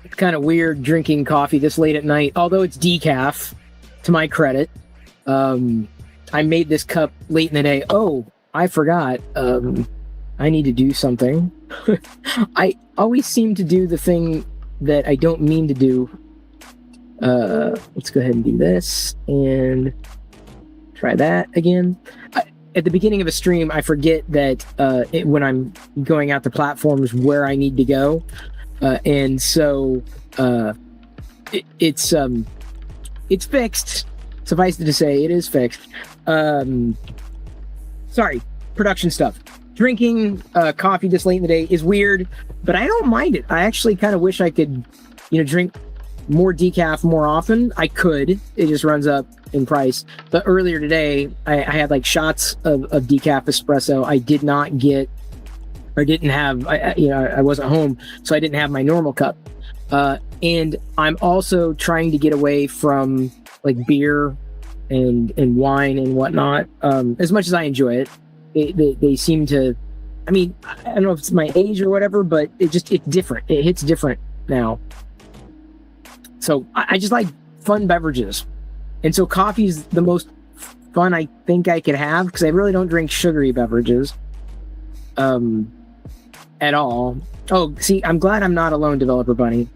It's kind of weird drinking coffee this late at night, although it's decaf, to my credit. I made this cup late in the day. Oh, I forgot. I need to do something. I always seem to do the thing that I don't mean to do. Let's go ahead and do this and try that again. At the beginning of a stream, I forget that when I'm going out to platforms where I need to go. And so it's fixed. Suffice it to say, it is fixed. Sorry, production stuff. Drinking coffee this late in the day is weird, but I don't mind it. I actually kind of wish I could, drink more decaf more often. I could. It just runs up in price. But earlier today, I had like shots of decaf espresso. I did not get, or didn't have. I wasn't home, so I didn't have my normal cup. And I'm also trying to get away from like beer and wine and whatnot. As much as I enjoy it, they seem to. I mean, I don't know if it's my age or whatever, but it's different. It hits different now. So I just like fun beverages. And so coffee is the most fun I think I could have, because I really don't drink sugary beverages at all. Oh, see, I'm glad I'm not alone, Developer Bunny.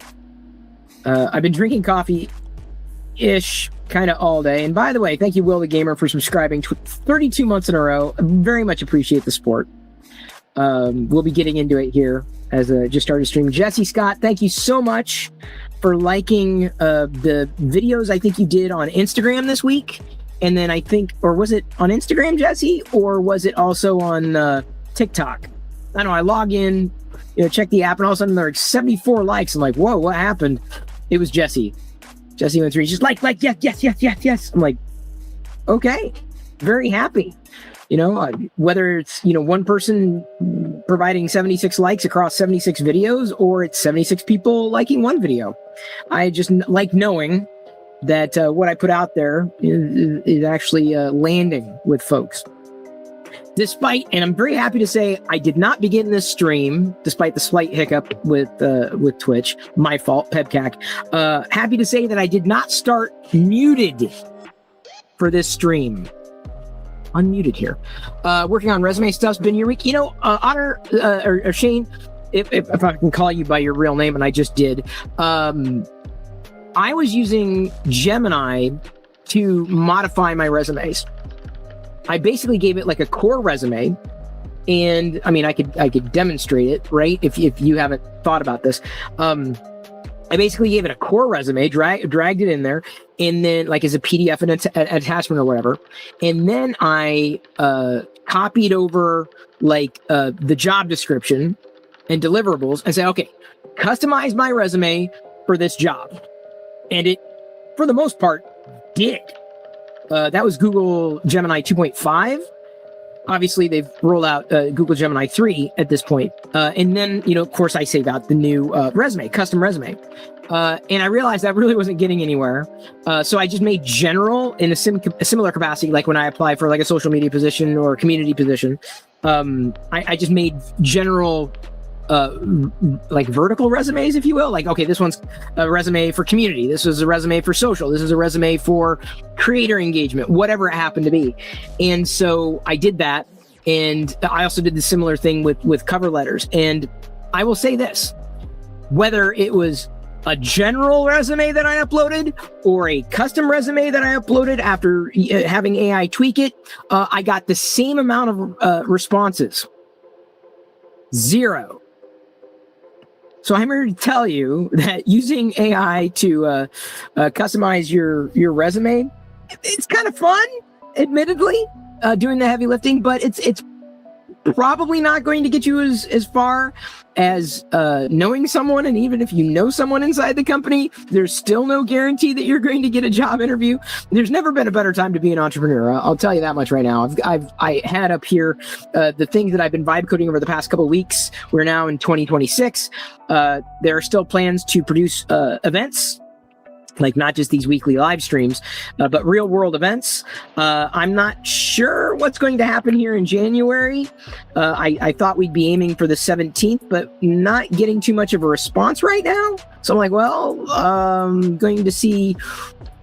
I've been drinking coffee-ish kind of all day. And by the way, thank you, Will the Gamer, for subscribing 32 months in a row. I very much appreciate the support. We'll be getting into it here as I just started streaming. Jesse Scott, thank you so much for liking the videos I think you did on Instagram this week. And then I think, or was it on Instagram, Jesse? Or was it also on TikTok? I don't know, I log in, check the app, and all of a sudden there are 74 likes. I'm like, whoa, what happened? It was Jesse. Jesse went through, he's just like, yes. I'm like, okay, very happy. Whether it's, one person providing 76 likes across 76 videos, or it's 76 people liking one video. I just like knowing that what I put out there is actually landing with folks. Despite, and I'm very happy to say, I did not begin this stream, despite the slight hiccup with Twitch. My fault, Pebcac. Happy to say that I did not start muted for this stream. Unmuted here. Working on resume stuff's been your week. Otter or Shane, if I can call you by your real name, and I just did. I was using Gemini to modify my resumes. I basically gave it like a core resume, and I mean, I could demonstrate it, right? If you haven't thought about this, I basically gave it a core resume, dragged it in there, and then like as a PDF and attachment or whatever, and then I copied over like the job description and deliverables, and say, okay, customize my resume for this job, and it, for the most part, did. That was Google Gemini 2.5. Obviously, they've rolled out Google Gemini 3 at this point. And then, of course, I save out the new resume, custom resume. And I realized that really wasn't getting anywhere. So I just made general in a similar capacity, like when I apply for like a social media position or a community position. I just made general like vertical resumes, if you will. Like, okay, this one's a resume for community. This is a resume for social. This is a resume for creator engagement, whatever it happened to be. And so I did that. And I also did the similar thing with cover letters. And I will say this, whether it was a general resume that I uploaded or a custom resume that I uploaded after having AI tweak it, I got the same amount of responses. 0. So I'm here to tell you that using AI to customize your resume, it's kind of fun, admittedly, doing the heavy lifting, but it's probably not going to get you as far as knowing someone. And even if you know someone inside the company, there's still no guarantee that you're going to get a job interview. There's never been a better time to be an entrepreneur. I'll tell you that much right now. I had up here the things that I've been vibe coding over the past couple of weeks. We're now in 2026. There are still plans to produce events like not just these weekly live streams, but real world events. I'm not sure what's going to happen here in January. I thought we'd be aiming for the 17th, but not getting too much of a response right now. So I'm like, well, I'm going to see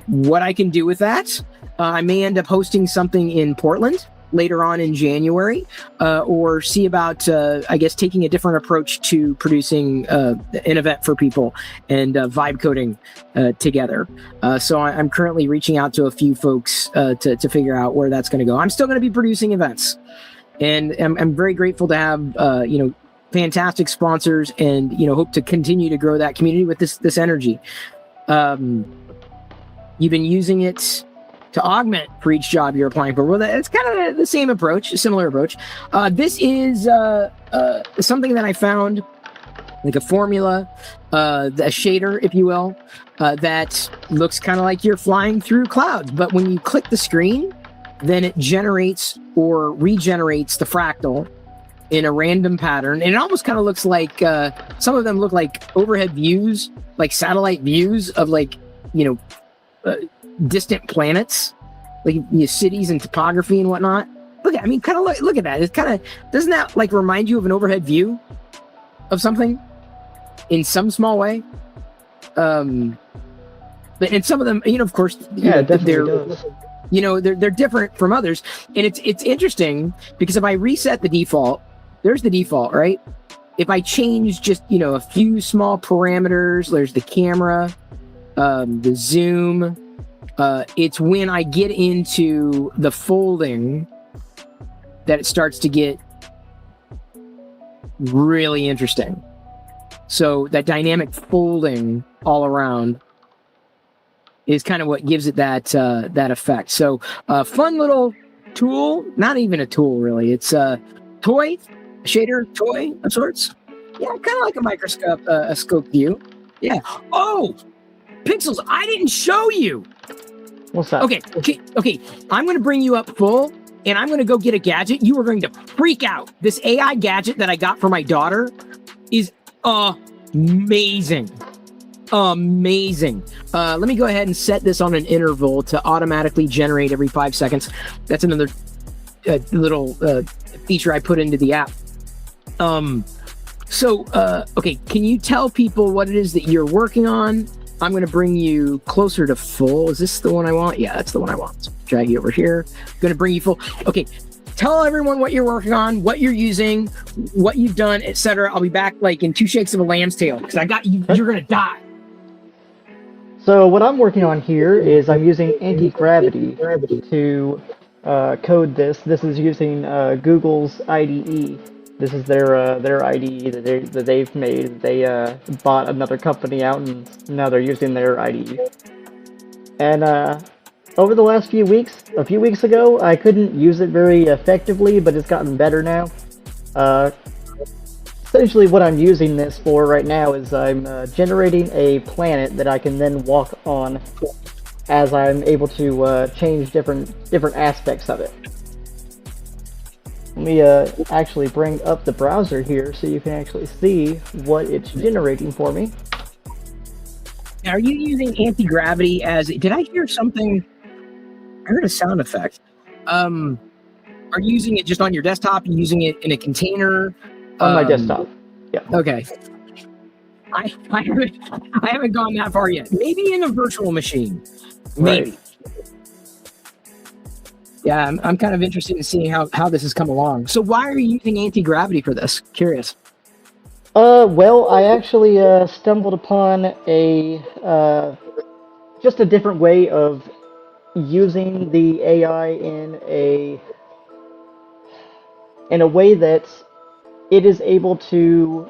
what I can do with that. I may end up hosting something in Portland later on in January, or see about, I guess, taking a different approach to producing an event for people and vibe coding together. So I'm currently reaching out to a few folks to figure out where that's going to go. I'm still going to be producing events, and I'm very grateful to have, fantastic sponsors, and, hope to continue to grow that community with this energy. You've been using it to augment for each job you're applying for. Well, it's kind of the same approach, a similar approach. This is something that I found, like a formula, a shader, if you will, that looks kind of like you're flying through clouds. But when you click the screen, then it generates or regenerates the fractal in a random pattern. And it almost kind of looks like, some of them look like overhead views, like satellite views of distant planets, like cities and topography and whatnot. Look at that. It's kind of, doesn't that like remind you of an overhead view of something in some small way? But and some of them, of course, definitely does. They're different from others, and it's interesting because if I reset the default, there's the default, right? If I change just a few small parameters, there's the camera, the zoom. It's when I get into the folding that it starts to get really interesting. So that dynamic folding all around is kind of what gives it that effect. So fun little tool, not even a tool really. It's a toy, a shader toy of sorts. Yeah, kind of like a microscope, a scope view. Yeah. Oh, Pixels, I didn't show you. What's that? Okay. I'm going to bring you up full, and I'm going to go get a gadget. You are going to freak out. This AI gadget that I got for my daughter is amazing. Amazing. Let me go ahead and set this on an interval to automatically generate every 5 seconds. That's another little feature I put into the app. Okay, can you tell people what it is that you're working on? I'm going to bring you closer to full. Is this the one I want? Yeah, that's the one I want. So drag you over here. I'm going to bring you full. Okay, tell everyone what you're working on, what you're using, what you've done, etc. I'll be back like in 2 shakes of a lamb's tail because I got you. You're going to die. So what I'm working on here is I'm using anti-gravity to code this. This is using Google's IDE. This is their IDE that they've made. They bought another company out, and now they're using their IDE. And over the last few weeks, a few weeks ago, I couldn't use it very effectively, but it's gotten better now. Essentially, what I'm using this for right now is I'm generating a planet that I can then walk on as I'm able to change different aspects of it. Let me actually bring up the browser here so you can actually see what it's generating for me. Now, are you using anti-gravity as... Did I hear something? I heard a sound effect. Are you using it just on your desktop? Are you using it in a container? On my desktop, yeah. Okay. I haven't gone that far yet. Maybe in a virtual machine. Maybe. Right. Yeah, I'm kind of interested in seeing how this has come along. So why are you using anti-gravity for this? Curious. Well, I actually stumbled upon just a different way of using the AI in a way that it is able to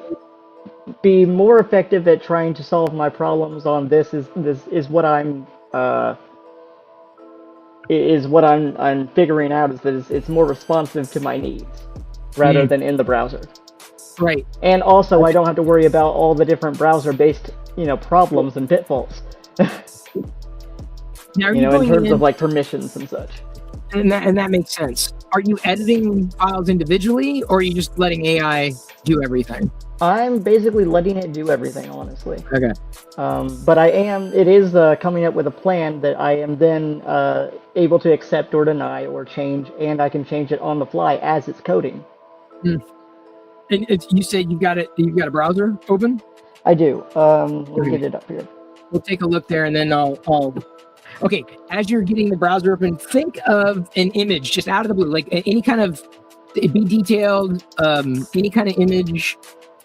be more effective at trying to solve my problems on this is what I'm figuring out is that it's more responsive to my needs rather than in the browser. Right. And also I don't have to worry about all the different browser-based, problems and pitfalls. Now, in terms of like permissions and such. And that makes sense. Are you editing files individually, or are you just letting AI do everything? I'm basically letting it do everything, honestly. Okay. But it is coming up with a plan that I am then able to accept or deny or change, and I can change it on the fly as it's coding. And you said you've got a browser open? I do. Let me get it up here. We'll take a look there, and then I'll. Okay, as you're getting the browser open, think of an image just out of the blue, like any kind of, it'd be detailed, any kind of image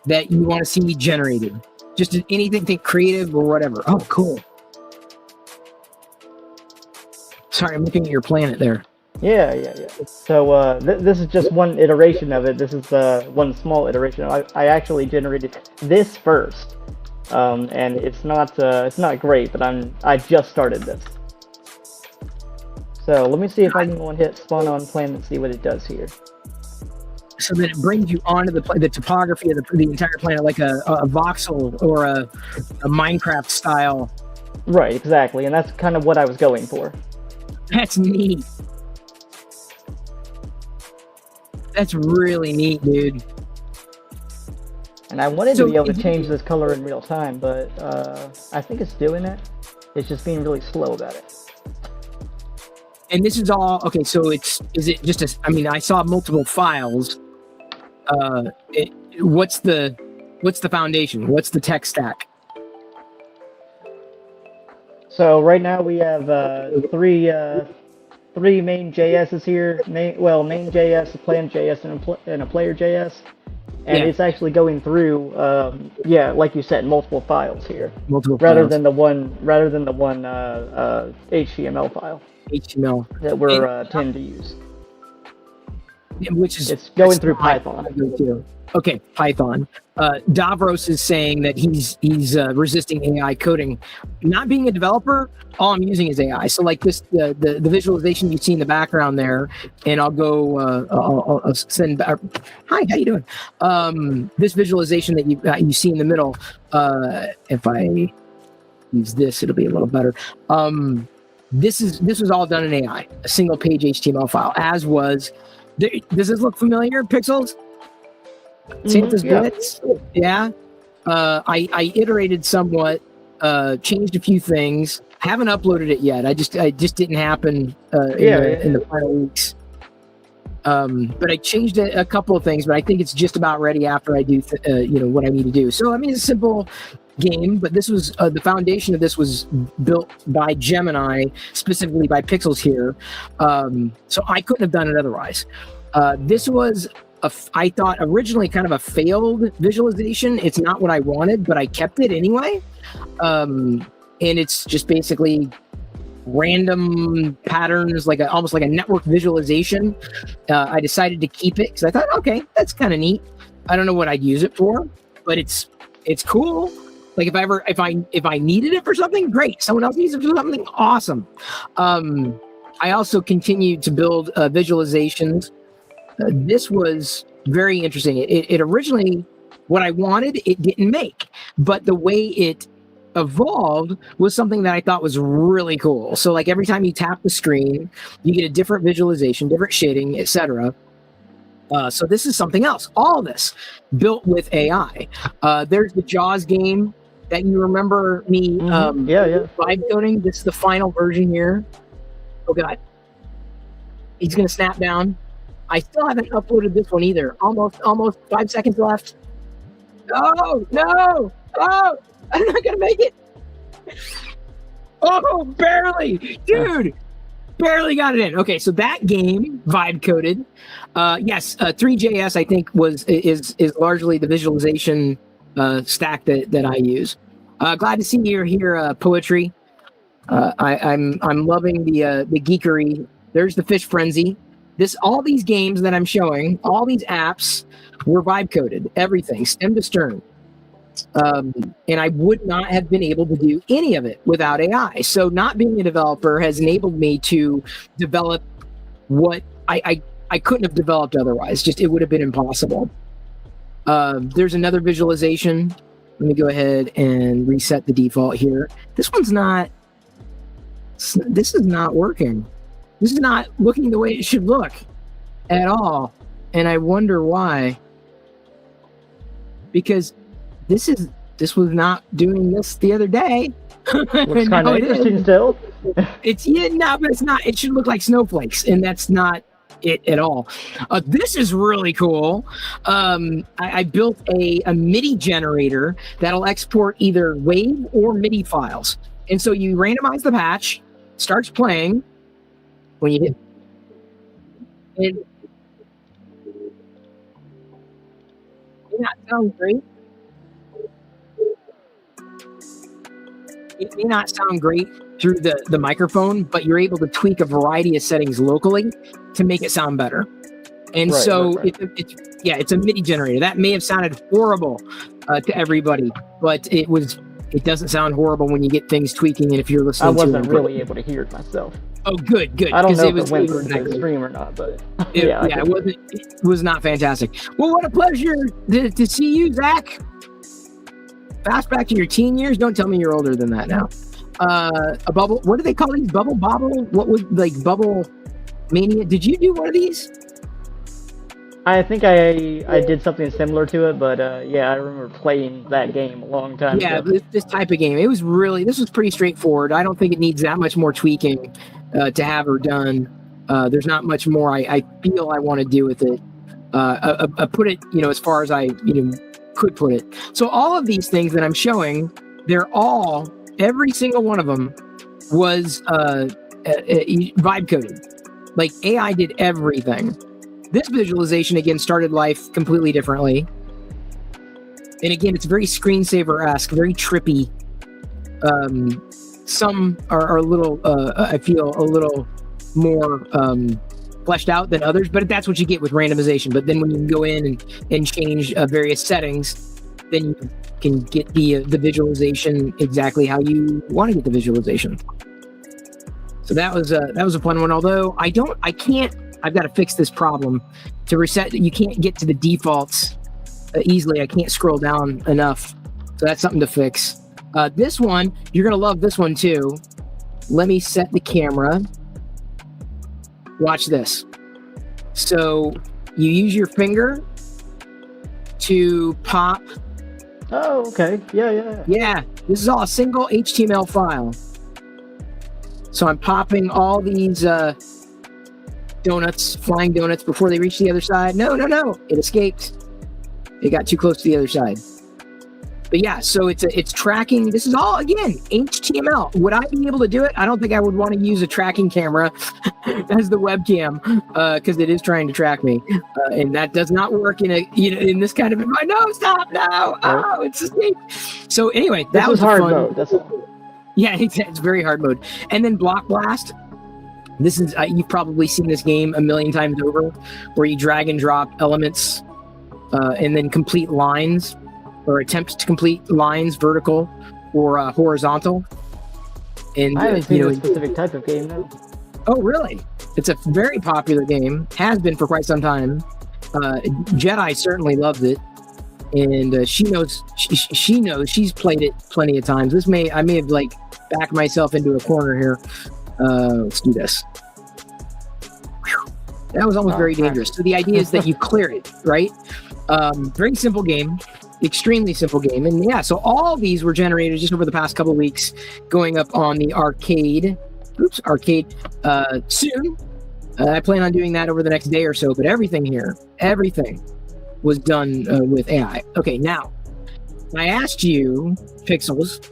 that you want to see generated. Just anything, think creative or whatever. Oh, cool. Sorry, I'm looking at your planet there. Yeah. So this is just one iteration of it. This is one small iteration. I actually generated this first, and it's not great, but I just started this. So let me see if I can go and hit spawn on plan and see what it does here. So that it brings you onto the topography of the entire planet, like a voxel or a Minecraft style. Right, exactly, and that's kind of what I was going for. That's neat. That's really neat, dude. And I wanted to be able to change this color in real time, but I think it's doing it. It's just being really slow about it. And this is all okay. So is it just I mean, I saw multiple files. What's the foundation? What's the tech stack? So right now we have three main JSs here. Main JS, a plan JS, and a player JS. And it's actually going through, like you said, multiple files here. Rather than the one HTML file. HTML that we're tend to use. Which is it's going through Python. Okay, Python. Davros is saying that he's resisting AI coding. Not being a developer, all I'm using is AI. So like this, the visualization you see in the background there, and I'll go. I'll send. Hi, how you doing? This visualization that you see in the middle. If I use this, it'll be a little better. This was all done in AI, a single page HTML file. As was. Does this look familiar, Pixels? Santa's bits? Yeah. I iterated somewhat, changed a few things. Haven't uploaded it yet. I just didn't happen in the final weeks. But I changed a couple of things, but I think it's just about ready after I do what I need to do. So I mean, it's a simple game, but this was the foundation of this was built by Gemini, specifically by Pixels here. So I couldn't have done it otherwise. This was I thought originally kind of a failed visualization. It's not what I wanted, but I kept it anyway. And it's just basically random patterns, like almost like a network visualization. I decided to keep it because I thought, okay, that's kind of neat. I don't know what I'd use it for, but it's cool. Like if I needed it for something, great. Someone else needs it for something, awesome. I also continued to build visualizations. This was very interesting. It originally, what I wanted, it didn't make, but the way it evolved was something that I thought was really cool. So like every time you tap the screen, you get a different visualization, different shading, etc. So this is something else. All this built with AI. There's the Jaws game that you remember me vibe coding. This is the final version here. Oh God. He's gonna snap down. I still haven't uploaded this one either. Almost 5 seconds left. No! Oh, I'm not gonna make it. Oh, barely, dude. Barely got it in. Okay, so that game vibe coded. Yes, 3JS I think is largely the visualization stack that I use. Glad to see you here, Poetry. I'm loving the geekery. There's the Fish Frenzy. All these games that I'm showing, all these apps were vibe coded, everything, stem to stern. And I would not have been able to do any of it without AI. So not being a developer has enabled me to develop what I couldn't have developed otherwise. Just it would have been impossible. There's another visualization. Let me go ahead and reset the default here. This is not working. This is not looking the way it should look at all. And I wonder why. Because this was not doing this the other day. Looks kind of interesting still. But it's not. It should look like snowflakes, and that's not it at all. This is really cool. I built a MIDI generator that'll export either WAV or MIDI files. And so you randomize the patch, starts playing. When you hit it, may not sound great. It may not sound great through the microphone, but you're able to tweak a variety of settings locally to make it sound better. And right. It's a MIDI generator. That may have sounded horrible to everybody, but it doesn't sound horrible when you get things tweaking. And if you're listening, I wasn't really able to hear it myself. Oh, good. I don't know if it went through the stream or not, but it was not fantastic. Well, what a pleasure to see you, Zach. Fast back to your teen years. Don't tell me you're older than that now. A bubble. What do they call these? Bubble bobble? What was like bubble mania? Did you do one of these? I think I did something similar to it, but I remember playing that game a long time ago. Yeah, this type of game. This was pretty straightforward. I don't think it needs that much more tweaking to have her done. There's not much more I feel I want to do with it. I put it, as far as I could put it. So all of these things that I'm showing, every single one of them was vibe coded. Like AI did everything. This visualization, again, started life completely differently. And again, it's very screensaver-esque, very trippy. Some are a little, I feel, a little more fleshed out than others, but that's what you get with randomization. But then when you can go in and change various settings, then you can get the visualization exactly how you want to get the visualization. So that was a fun one. Although I've got to fix this problem to reset. You can't get to the defaults easily. I can't scroll down enough. So that's something to fix. This one, you're going to love this one too. Let me set the camera. Watch this. So you use your finger to pop. Oh, okay. Yeah. Yeah. This is all a single HTML file. So I'm popping all these flying donuts before they reach the other side. No. It escaped. It got too close to the other side. But yeah, so it's tracking. This is all, again, HTML. Would I be able to do it? I don't think I would want to use a tracking camera as the webcam because it is trying to track me. And that does not work in this kind of environment. No, stop, no. Oh, it's escaped. So anyway, that was hard fun mode. That's all. Yeah, it's very hard mode. And then Block Blast. This is you've probably seen this game a million times over, where you drag and drop elements and then complete lines, or attempt to complete lines, vertical or horizontal. And I haven't seen a specific type of game though. Oh, really? It's a very popular game. Has been for quite some time. Jedi certainly loves it, and she knows. She knows. She's played it plenty of times. I may have backed myself into a corner here. Let's do this. Whew. That was almost very dangerous. So the idea is that you clear it, right? Very simple game, extremely simple game. And yeah, so all these were generated just over the past couple of weeks, going up on the arcade soon. I plan on doing that over the next day or so, but everything was done with AI. Okay, now, I asked you, Pixels,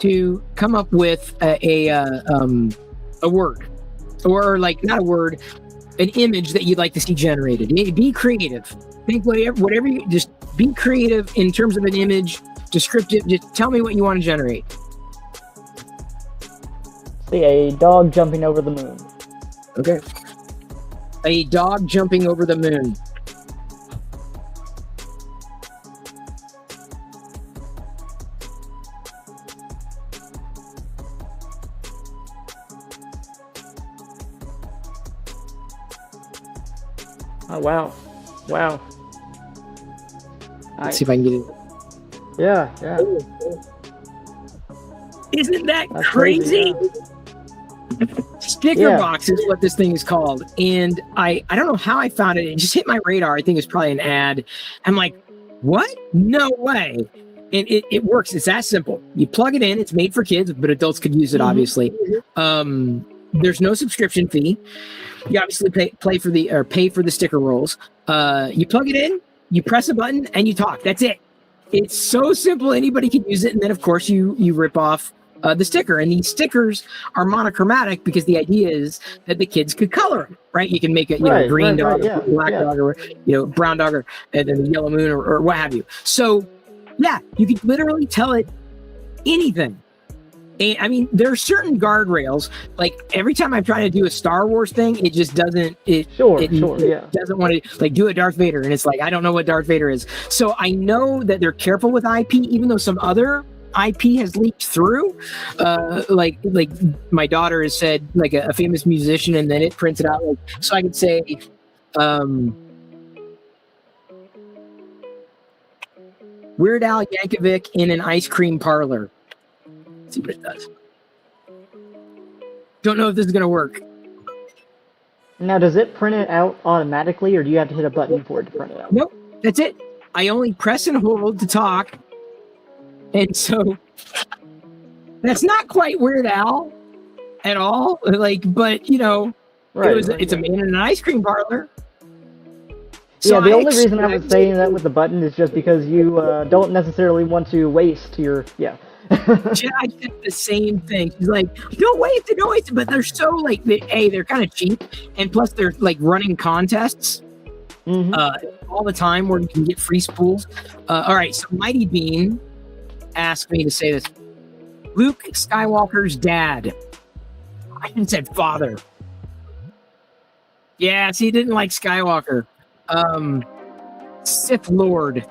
to come up with a word, or not a word, an image that you'd like to see generated. Be creative. Think whatever you, just be creative in terms of an image, descriptive. Just tell me what you want to generate. See, a dog jumping over the moon. Okay. A dog jumping over the moon. Oh, wow. Let's see if I can get it. Yeah. Isn't that crazy? Sticker box is what this thing is called. And I don't know how I found it. It just hit my radar. I think it's probably an ad. I'm like, what? No way. And it works. It's that simple. You plug it in. It's made for kids, but adults could use it, obviously. There's no subscription fee. You obviously pay for the sticker rolls. You plug it in, you press a button, and you talk. That's it. It's so simple. Anybody can use it. And then, of course, you rip off the sticker. And these stickers are monochromatic because the idea is that the kids could color them, right? You can make a green dog, black dog, or brown dog, or and then the yellow moon, or what have you. So, yeah, you could literally tell it anything. And I mean, there are certain guardrails. Like every time I'm trying to do a Star Wars thing, it just doesn't. It doesn't want to like do a Darth Vader, and it's like I don't know what Darth Vader is. So I know that they're careful with IP, even though some other IP has leaked through. Like my daughter has said, like a famous musician, and then it prints it out. Like, so I could say, Weird Al Yankovic in an ice cream parlor. See what it does. Don't know if this is going to work. Now, does it print it out automatically, or do you have to hit a button for it to print it out? Nope, that's it. I only press and hold to talk. And so that's not quite Weird Al at all. Like, but it's a man in an ice cream parlor. So the only reason I was saying that with the button is just because you don't necessarily want to waste your Jedi did the same thing. She's like, don't waste it, but they're so like, they're kind of cheap, and plus they're like running contests all the time where you can get free spools. All right, so Mighty Bean asked me to say this. Luke Skywalker's dad. I even said father. Yeah, see, he didn't like Skywalker. Sith Lord.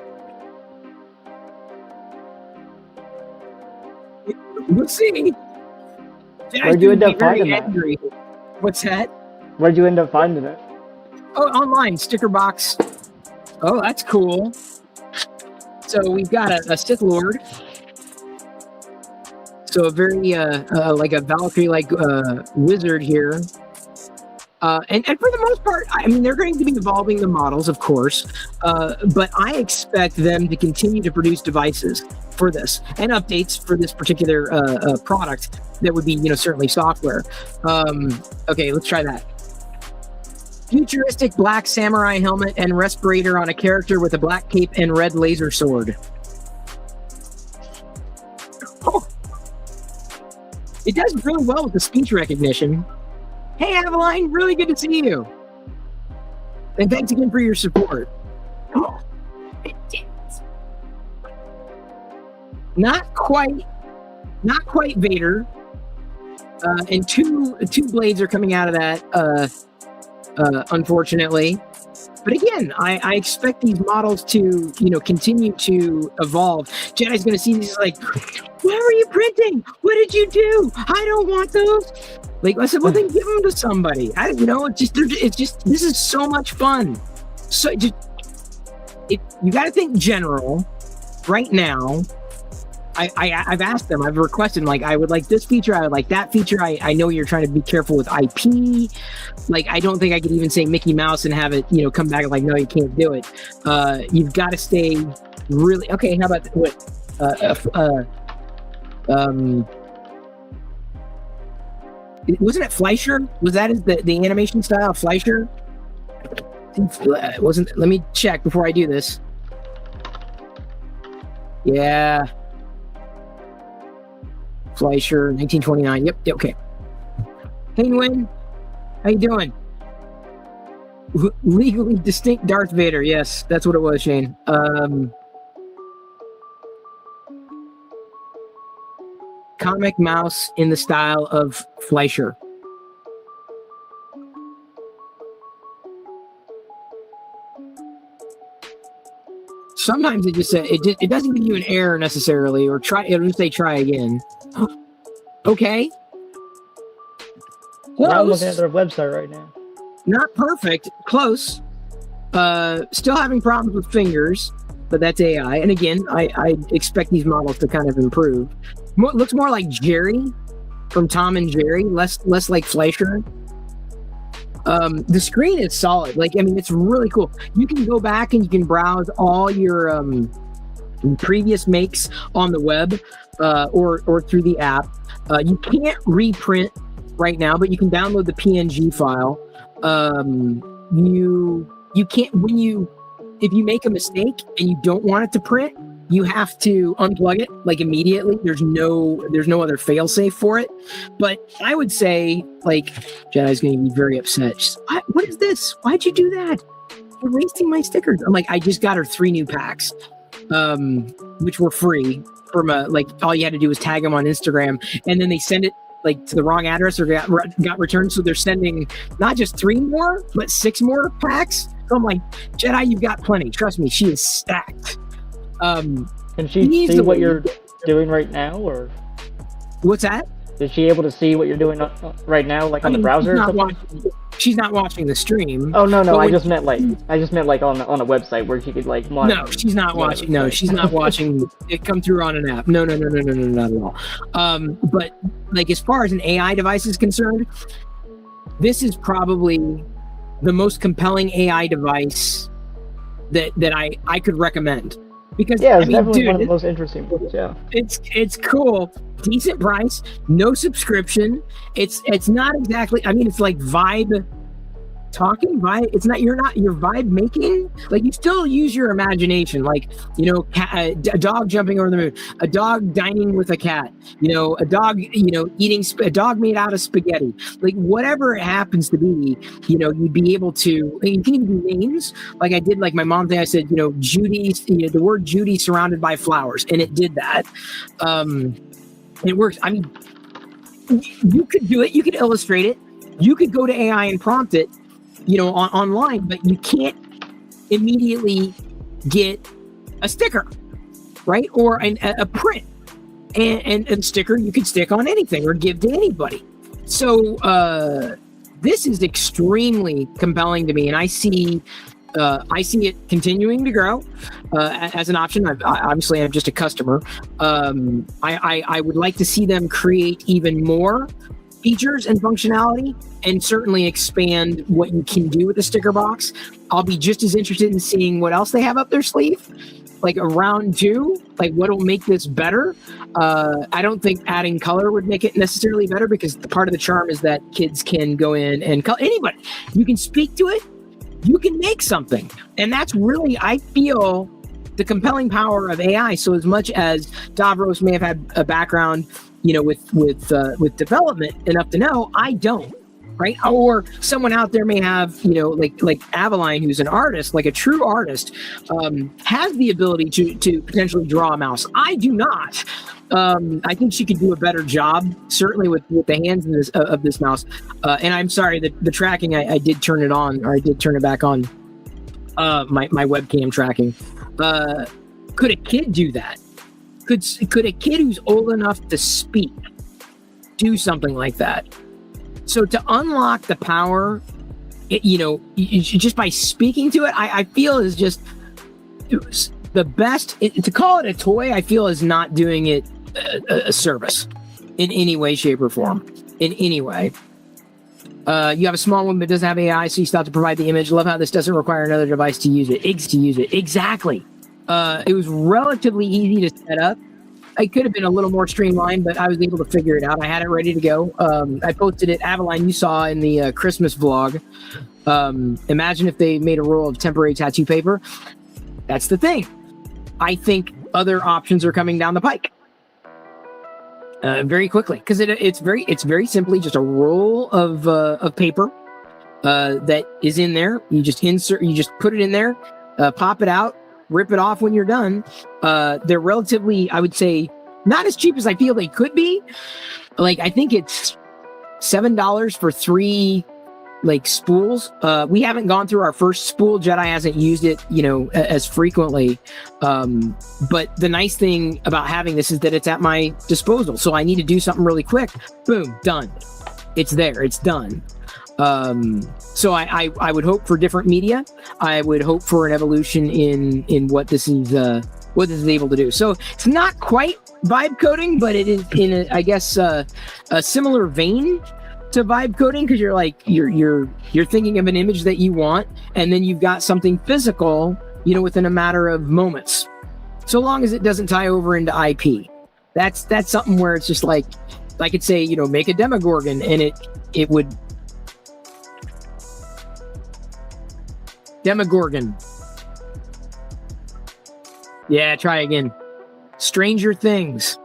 We'll see. Where'd you end up finding that? What's that? Where'd you end up finding it? Oh, online, sticker box. Oh, that's cool. So we've got a Sith Lord. So a very like a Valkyrie wizard here. And for the most part, I mean, they're going to be evolving the models, of course, but I expect them to continue to produce devices for this and updates for this particular product that would be, certainly software. Okay, let's try that. Futuristic black samurai helmet and respirator on a character with a black cape and red laser sword. Oh. It does really well with the speech recognition. Hey, Aveline, really good to see you. And thanks again for your support. Oh, it did. Not quite Vader. And two blades are coming out of that, unfortunately. But again, I expect these models to, continue to evolve. Jedi's going to see these like, why were you printing? What did you do? I don't want those. Like I said, well, then give them to somebody. It's just this is so much fun. So you got to think general. Right now, I've asked them. I've requested like I would like this feature. I would like that feature. I know you're trying to be careful with IP. Like I don't think I could even say Mickey Mouse and have it come back and like no, you can't do it. You've got to stay really okay. How about what? Wasn't it Fleischer? Was that the animation style of Fleischer? Wasn't? Let me check before I do this. Yeah, Fleischer, 1929. Yep. Okay. Hey, Nguyen, how you doing? Legally distinct Darth Vader. Yes, that's what it was, Shane. Comic mouse in the style of Fleischer. Sometimes it just says it doesn't give you an error necessarily, or it'll just say try again. Okay. Close. I'm looking at their website right now. Not perfect. Close. Still having problems with fingers, but that's AI. And again, I expect these models to kind of improve. Looks more like Jerry from Tom and Jerry, less like Fleischer. The screen is solid. Like, I mean, it's really cool. You can go back and you can browse all your previous makes on the web or through the app. You can't reprint right now, but you can download the PNG file. You can't if you make a mistake and you don't want it to print, you have to unplug it like immediately. There's no other fail safe for it. But I would say, like, Jedi's going to be very upset. She's, what is this? Why'd you do that? You're wasting my stickers. I'm like, I just got her 3 new packs, which were free from like all you had to do was tag them on Instagram, and then they send it like to the wrong address or got returned. So they're sending not just 3 more, but 6 more packs. So I'm like, Jedi, you've got plenty. Trust me, she is stacked. Can she see what you're doing right now, or what's that? Is she able to see what you're doing right now, like on the browser? She's not watching the stream. Oh no, I just meant like on a website where she could like monitor. No, she's not watching. No, she's not watching it come through on an app. No, not at all. But like as far as an AI device is concerned, this is probably the most compelling AI device that I could recommend. Because yeah, it's definitely one of the most interesting ones. Yeah, it's cool, decent price, no subscription. It's not exactly. I mean, it's like vibe talking. It's not. You're vibe making. Like you still use your imagination. Like a dog jumping over the moon, a dog dining with a cat. A dog. Eating a dog made out of spaghetti. Like whatever it happens to be. You'd be able to. You can even do names. Like I did. Like my mom thing. I said, Judy. The word Judy surrounded by flowers, and it did that. It works. I mean, you could do it. You could illustrate it. You could go to AI and prompt it. Online, but you can't immediately get a sticker, right? Or a print. And a sticker you could stick on anything or give to anybody. So this is extremely compelling to me, and I see it continuing to grow as an option. Obviously, I'm just a customer. I would like to see them create even more features and functionality, and certainly expand what you can do with the sticker box. I'll be just as interested in seeing what else they have up their sleeve, like a round 2, like what'll make this better. I don't think adding color would make it necessarily better, because the part of the charm is that kids can go in and anybody, you can speak to it, you can make something. And that's really, I feel, the compelling power of AI. So as much as Davros may have had a background with development enough to know, I don't, right? Or someone out there may have, like Aveline, who's an artist, like a true artist, has the ability to potentially draw a mouse. I do not. I think she could do a better job, certainly with the hands of this mouse. And I'm sorry that the tracking, I did turn it on, or I did turn it back on, my webcam tracking. Could a kid do that? Could a kid who's old enough to speak do something like that? So to unlock the power, just by speaking to it, I feel is just the best. To call it a toy, I feel is not doing it a service in any way, shape, or form. In any way. You have a small one that doesn't have AI, so you still have to provide the image. Love how this doesn't require another device to use it. Exactly. It was relatively easy to set up. I could have been a little more streamlined, but I was able to figure it out. I had it ready to go. I posted it, Aveline, you saw in the Christmas vlog. Imagine if they made a roll of temporary tattoo paper. That's the thing. I think other options are coming down the pike very quickly, because it's very simply just a roll of paper that is in there. You just put it in there, pop it out, rip it off when you're done. They're relatively, I would say, not as cheap as I feel they could be. Like, I think it's $7 for 3 like spools. We haven't gone through our first spool. Jedi hasn't used it, as frequently. But the nice thing about having this is that it's at my disposal. So I need to do something really quick. Boom, done. It's there. It's done. So I would hope for different media. I would hope for an evolution in what this is what this is able to do. So it's not quite vibe coding, but it is in a, I guess a similar vein to vibe coding, because you're like you're thinking of an image that you want, and then you've got something physical, within a matter of moments, so long as it doesn't tie over into IP. That's something where it's just like I could say, make a Demogorgon, and it would Demogorgon. Yeah, try again. Stranger Things.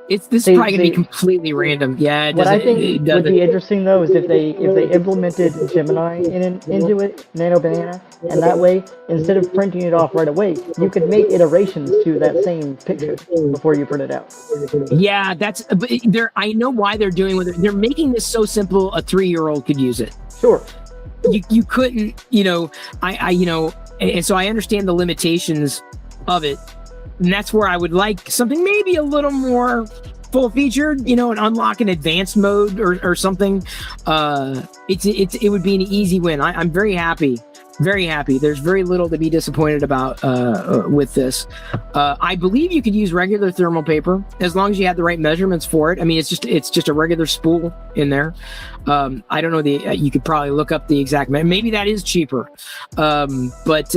This is probably gonna be completely random. Yeah, what I think would be interesting though is if they implemented Gemini into it, Nano Banana, and that way instead of printing it off right away, you could make iterations to that same picture before you print it out. Yeah, but I know why they're doing what they're making this so simple. A 3-year-old could use it. Sure. You couldn't, and so I understand the limitations of it. And that's where I would like something maybe a little more full featured, and unlock an advanced mode or something. It would be an easy win. I'm very happy. Very happy. There's very little to be disappointed about with this. I believe you could use regular thermal paper as long as you had the right measurements for it. I mean, it's just a regular spool in there. I don't know you could probably look up the exact. Maybe that is cheaper, but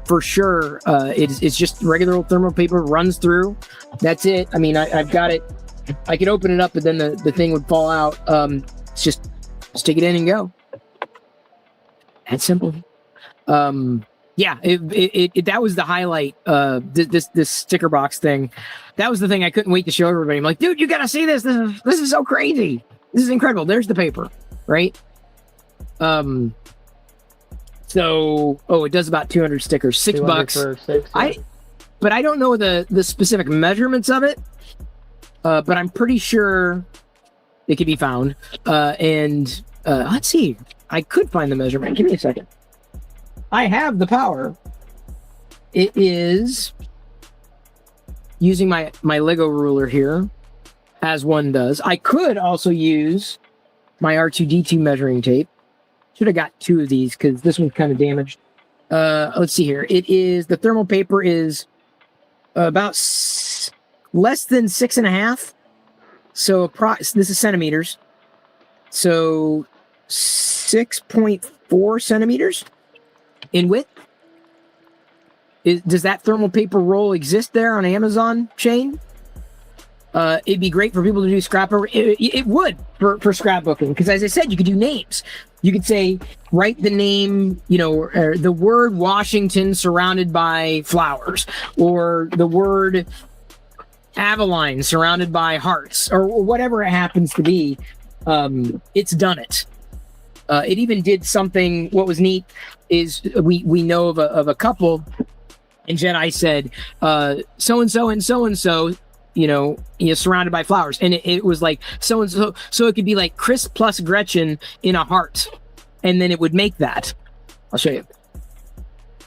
for sure, it's just regular old thermal paper runs through. That's it. I mean, I've got it. I could open it up, but then the thing would fall out. It's just stick it in and go. That's simple. That was the highlight. This sticker box thing, that was the thing I couldn't wait to show everybody. I'm like, dude, you gotta see this. This is so crazy. This is incredible. There's the paper, right? It does about 200 stickers, $6 for 6. Yeah. But I don't know the specific measurements of it. But I'm pretty sure it can be found. Let's see. I could find the measurement. Give me a second. I have the power. It is using my Lego ruler here, as one does. I could also use my R2-D2 measuring tape. Should have got 2 of these because this one's kind of damaged. Let's see here. The thermal paper is about less than 6.5. So this is centimeters. So 6.4 centimeters in width. Does that thermal paper roll exist there on Amazon, Shane? It'd be great for people to do scrapbook. It would for scrapbooking, because as I said, you could do names. You could say, write the name, or the word Washington surrounded by flowers, or the word Avalon surrounded by hearts, or whatever it happens to be. It's done it. It even did something. What was neat is we know of a couple, and Jedi said, so and so and so and so, surrounded by flowers, and it was like so and so. So it could be like Chris plus Gretchen in a heart, and then it would make that. I'll show you.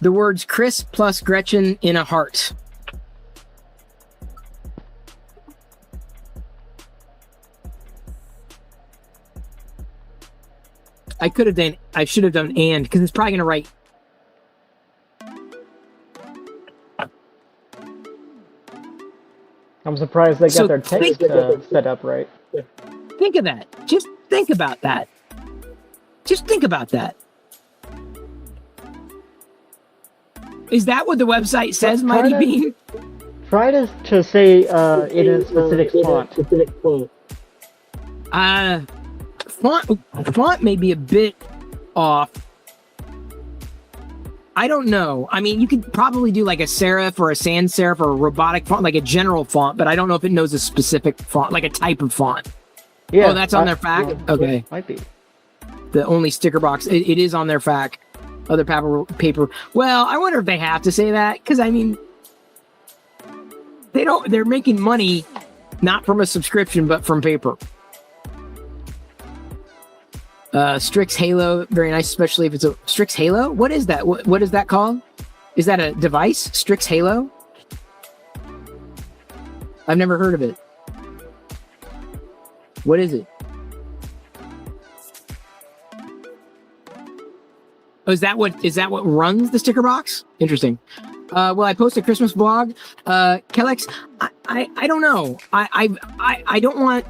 The words Chris plus Gretchen in a heart. I should have done and, because it's probably going to write. I'm surprised they got their text set up right. Think of that. Just think about that. Just think about that. Is that what the website says, Mighty Bean? Try to say in a specific font. Font may be a bit off. I don't know. I mean, you could probably do like a serif or a sans serif or a robotic font, like a general font, but I don't know if it knows a specific font, like a type of font. Yeah. Oh, that's on their FAQ? Okay. Might be. The only sticker box. It is on their FAQ. Other paper. Well, I wonder if they have to say that, because I mean, they're making money not from a subscription, but from paper. Strix Halo, very nice, especially if it's a Strix Halo. What is that? What is that called? Is that a device? Strix Halo? I've never heard of it. What is it? Oh, is that what runs the sticker box? Interesting. Well, I post a Christmas blog. Kellex, I don't know. I don't want,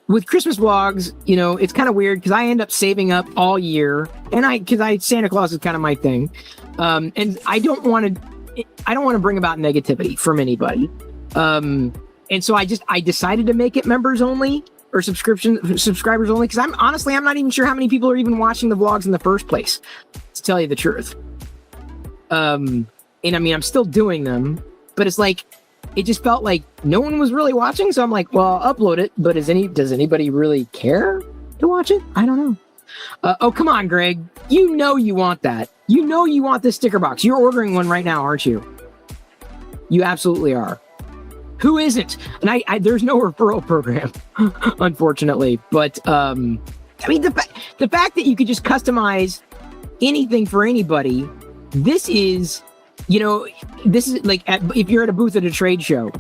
with Christmas blogs, you know, it's kind of weird because I end up saving up all year, and Santa Claus is kind of my thing, and I don't want to bring about negativity from anybody, and so I decided to make it members only or subscribers only, because I'm not even sure how many people are even watching the vlogs in the first place, to tell you the truth. And I mean, I'm still doing them, but it's like, it just felt like no one was really watching. So I'm like, well, I'll upload it, but does anybody really care to watch it? I don't know. Oh, come on, Greg. You know you want that. You know you want this sticker box. You're ordering one right now, aren't you? You absolutely are. Who isn't? And there's no referral program, unfortunately. But I mean, the fact that you could just customize anything for anybody, this is like if you're at a booth at a trade show,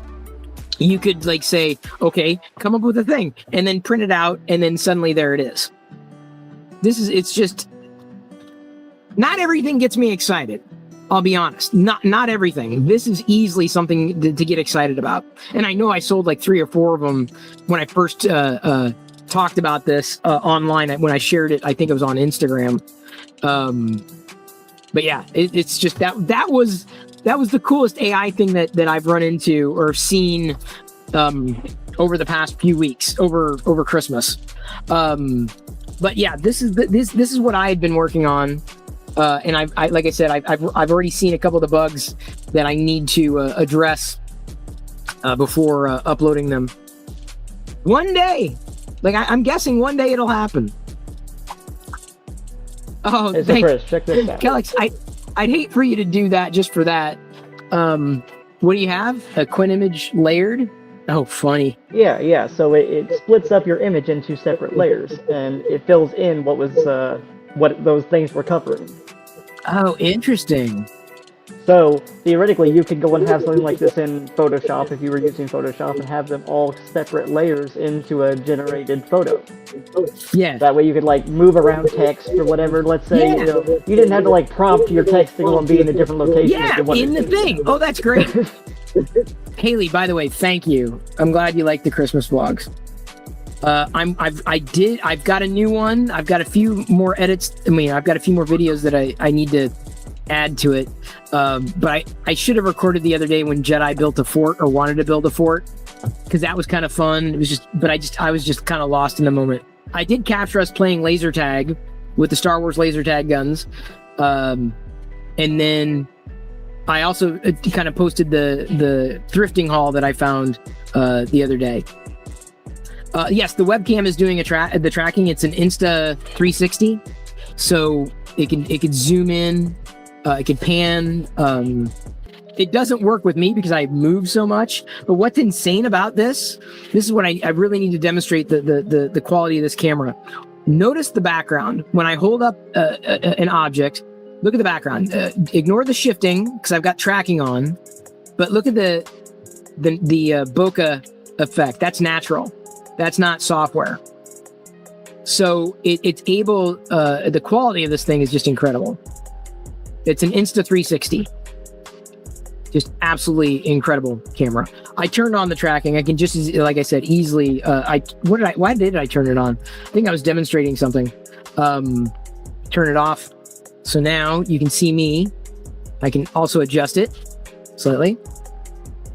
you could like say, okay, come up with a thing, and then print it out, and then suddenly there it is. It's just, not everything gets me excited. I'll be honest. Not everything. This is easily something to get excited about. And I know I sold like 3 or 4 of them when I first talked about this online. When I shared it, I think it was on Instagram. But yeah, it's just that was the coolest AI thing that I've run into or seen over the past few weeks over Christmas. But yeah, this is what I had been working on. And I like I said, I've already seen a couple of the bugs that I need to address before uploading them. One day, like I'm guessing one day it'll happen. Oh, hey, so Chris, check this out. Kellex, I'd hate for you to do that just for that. What do you have? A Quinn image layered? Oh, funny. Yeah. So it splits up your image into separate layers, and it fills in what those things were covering. Oh, interesting. So theoretically, you could go and have something like this in Photoshop if you were using Photoshop, and have them all separate layers into a generated photo. Yeah. That way you could like move around text or whatever. Let's say you didn't have to like prompt your text to go and be in a different location. Yeah, in the thing. Oh, that's great. Haley, by the way, thank you. I'm glad you like the Christmas vlogs. I've got a new one. I've got a few more edits. I've got a few more videos that I need to add to it. But I should have recorded the other day when Jedi built a fort, or wanted to build a fort, because that was kind of fun. It was just, but I was just kind of lost in the moment. I did capture us playing laser tag with the Star Wars laser tag guns. And then I also kind of posted the thrifting haul that I found the other day. Yes, the webcam is doing the tracking. It's an Insta360, so it can zoom in, it can pan. It doesn't work with me because I move so much. But what's insane about this is what I really need to demonstrate the quality of this camera. Notice the background when I hold up an object. Look at the background. Ignore the shifting because I've got tracking on, but look at the bokeh effect. That's natural. That's not software. So it's able, the quality of this thing is just incredible. It's an Insta360. Just absolutely incredible camera. I turned on the tracking. I can just, like I said, easily, why did I turn it on? I think I was demonstrating something. Turn it off. So now you can see me. I can also adjust it slightly.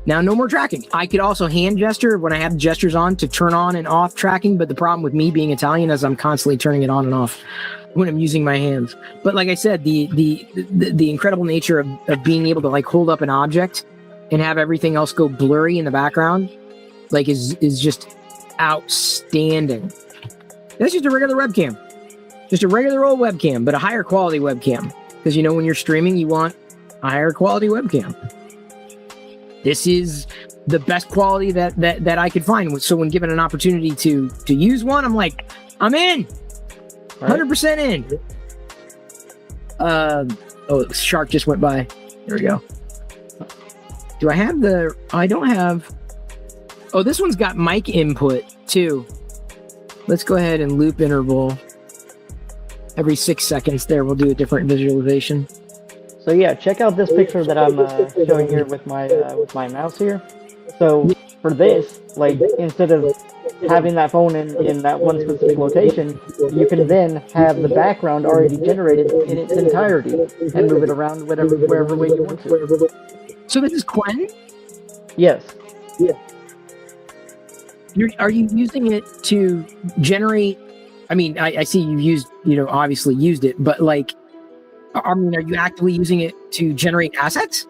Now, no more tracking. I could also hand gesture when I have gestures on to turn on and off tracking, but the problem with me being Italian is I'm constantly turning it on and off when I'm using my hands. But like I said, the incredible nature of being able to like hold up an object and have everything else go blurry in the background, like is just outstanding. That's just a regular webcam. Just a regular old webcam, but a higher quality webcam. Because when you're streaming, you want a higher quality webcam. This is the best quality that I could find. So when given an opportunity to use one, I'm like, I'm in, 100% in. Oh, the shark just went by. There we go. Do I have I don't have. Oh, this one's got mic input too. Let's go ahead and loop interval. every 6 seconds there, we'll do a different visualization. So yeah, check out this picture that I'm showing here with my mouse here. So for this, like instead of having that phone in that one specific location, you can then have the background already generated in its entirety and move it around wherever way you want to. So this is Quen? Yes. Are you using it to generate? I mean, I see you've used, obviously used it, but like, I mean, are you actively using it to generate assets?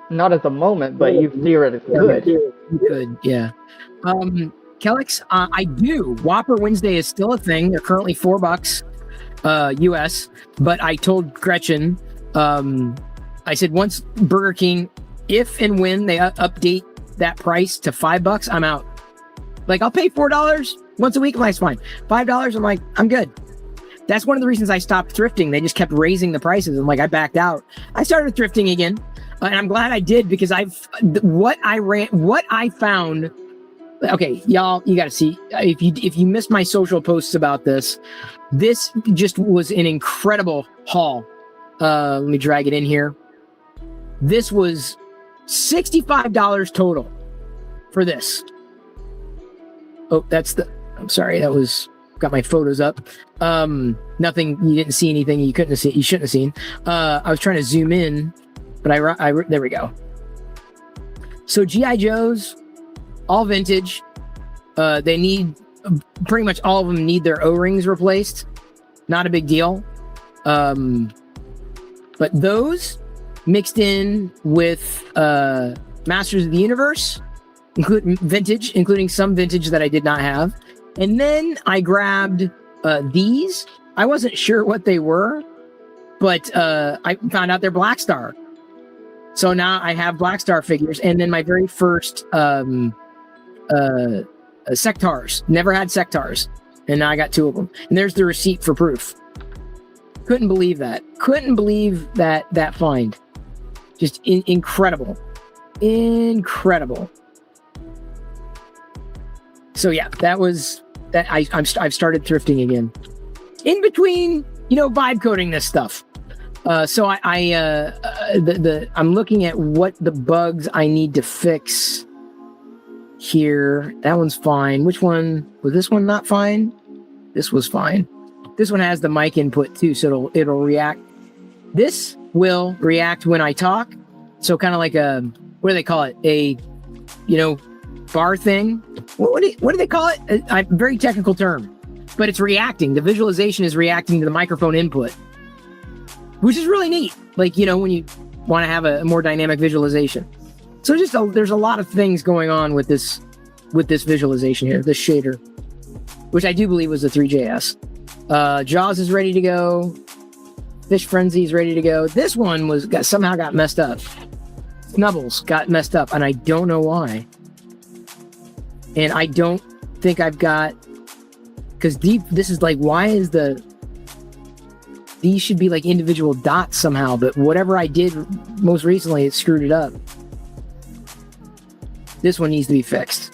Not at the moment, but you theoretically could. You could, yeah. Kellex, I do. Whopper Wednesday is still a thing. They're currently $4 US, but I told Gretchen, I said once Burger King, if and when they update that price to $5, I'm out. Like, I'll pay $4 once a week. I'm like, it's fine. $5, I'm like, I'm good. That's one of the reasons I stopped thrifting. They just kept raising the prices. And like, I backed out. I started thrifting again. And I'm glad I did, because what I found. Okay, y'all, you got to see, if you missed my social posts about this just was an incredible haul. Let me drag it in here. This was $65 total for this. Oh, I'm sorry. That was, got my photos up. Nothing, you didn't see anything you shouldn't have seen. I was trying to zoom in, but there we go. So G.I. Joes, all vintage. They need, pretty much all of them need their O-rings replaced. Not a big deal. But those mixed in with Masters of the Universe, including some vintage that I did not have. And then I grabbed these. I wasn't sure what they were, but I found out they're Black Star. So now I have Black Star figures. And then my very first Sectars. Never had Sectars. And now I got 2 of them. And there's the receipt for proof. Couldn't believe that. Couldn't believe that find. Just incredible. Incredible. So yeah, that was that. I've started thrifting again. In between, vibe coding this stuff. So I'm looking at what the bugs I need to fix here. That one's fine. Which one was this one not fine? This was fine. This one has the mic input too, so it'll react. This will react when I talk. So kind of like a, what do they call it? A, bar thing. What do they call it? A very technical term, but it's reacting. The visualization is reacting to the microphone input, which is really neat. Like, when you want to have a more dynamic visualization. So there's a lot of things going on with this visualization here, this shader, which I do believe was the 3JS. Jaws is ready to go. Fish Frenzy is ready to go. This one somehow got messed up. Snubbles got messed up, and I don't know why. And I don't think I've got, because this is like, why is these should be like individual dots somehow, but whatever I did most recently, it screwed it up. This one needs to be fixed.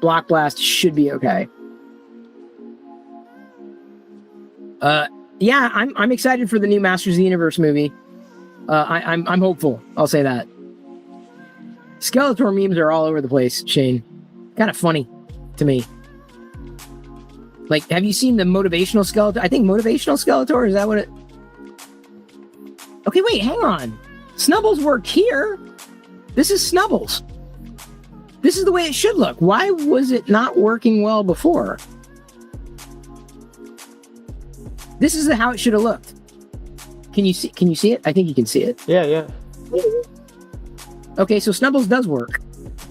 Block Blast should be okay. Yeah, I'm excited for the new Masters of the Universe movie. I'm hopeful. I'll say that. Skeletor memes are all over the place, Shane. Kind of funny to me. Like, have you seen the motivational Skeletor? I think motivational Skeletor, is that what it... Okay, wait, hang on. Snubbles worked here. This is Snubbles. This is the way it should look. Why was it not working well before? This is how it should have looked. Can you see it? I think you can see it. Yeah. Okay, so Snubbles does work.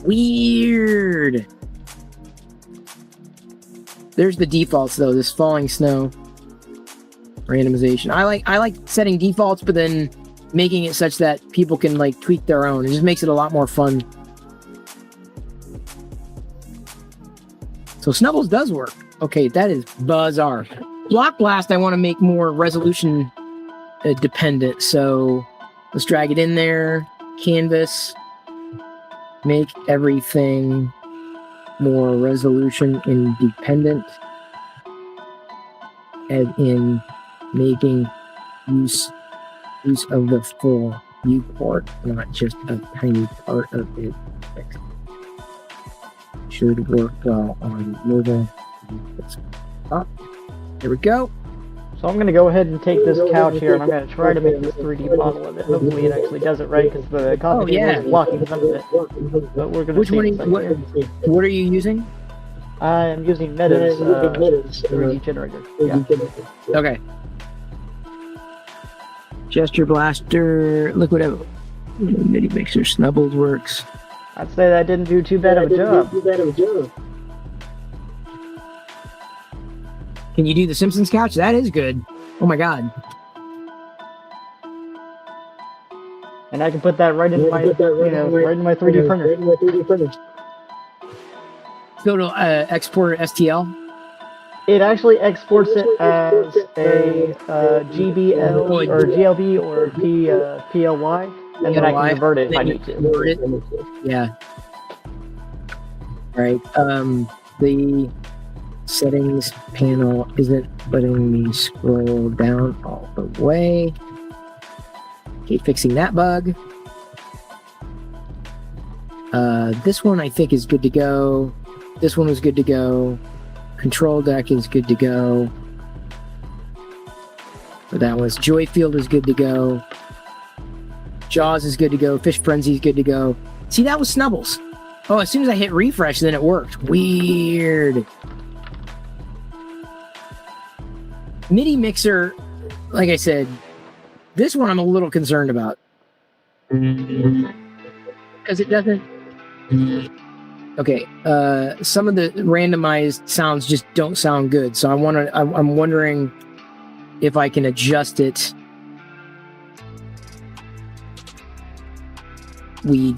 Weird. There's the defaults though. This falling snow randomization. I like setting defaults, but then making it such that people can like tweak their own. It just makes it a lot more fun. So Snubbles does work. Okay, that is bizarre. Block Blast, I want to make more resolution dependent. So let's drag it in there. Canvas. Make everything more resolution independent. as in making use of the full viewport, not just a tiny part of it. Should work well on mobile. Oh, there we go. So I'm going to go ahead and take this couch here, and I'm going to try to make this 3D model of it. Hopefully it actually does it right, because the coffee table is blocking some of it. But we're going to see. What are you using? I am using Meta's 3D generator. Yeah. Okay. Gesture Blaster, Liquid MIDI Mixer, Snubbles works. I'd say that didn't do too bad of a job. Can you do the Simpsons couch? That is good. Oh my god. And I can put that right in my, right in my 3D printer. Go to export STL. It actually exports it as a GBL or GLB or PLY, and then I can convert it if I need to. Yeah. All right. The settings panel isn't letting me scroll down all the way. Okay, fixing that bug. This one I think is good to go. This one was good to go. Control deck is good to go. But that was Joy Field is good to go. Jaws is good to go. Fish Frenzy is good to go. See, that was Snubbles. Oh, as soon as I hit refresh, then it worked. Weird. MIDI mixer, like I said, this one I'm a little concerned about. Because it doesn't... Okay, some of the randomized sounds just don't sound good, so I'm wondering if I can adjust it. We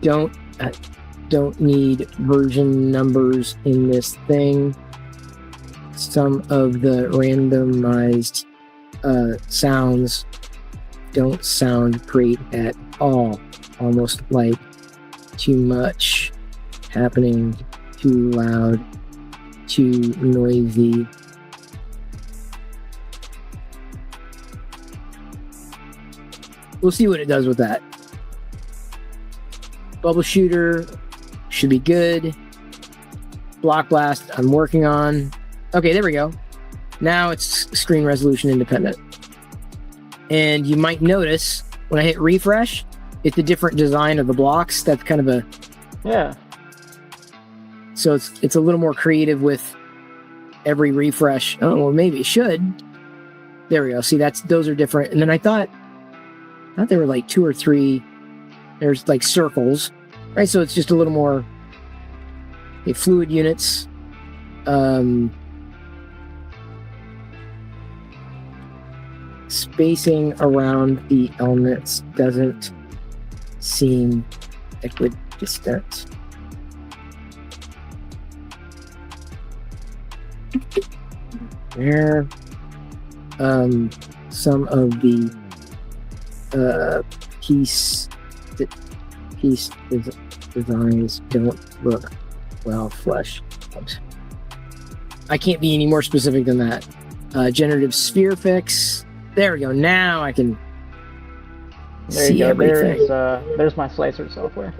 don't need version numbers in this thing. Some of the randomized sounds don't sound great at all. Almost like too much happening, too loud, too noisy. We'll see what it does with that. Bubble shooter should be good. Block blast I'm working on. Okay, there we go. Now it's screen resolution independent. And you might notice when I hit refresh, it's a different design of the blocks. That's kind of a... Yeah. So it's a little more creative with every refresh. Oh, well, maybe it should. There we go. See, those are different. And then I thought there were like 2 or 3. There's like circles, right? So it's just a little more fluid units. Spacing around the elements doesn't seem equidistant. There, some of the piece designs don't look well fleshed out. I can't be any more specific than that. Generative sphere fix. There we go. Now I can see everything. There's my slicer software.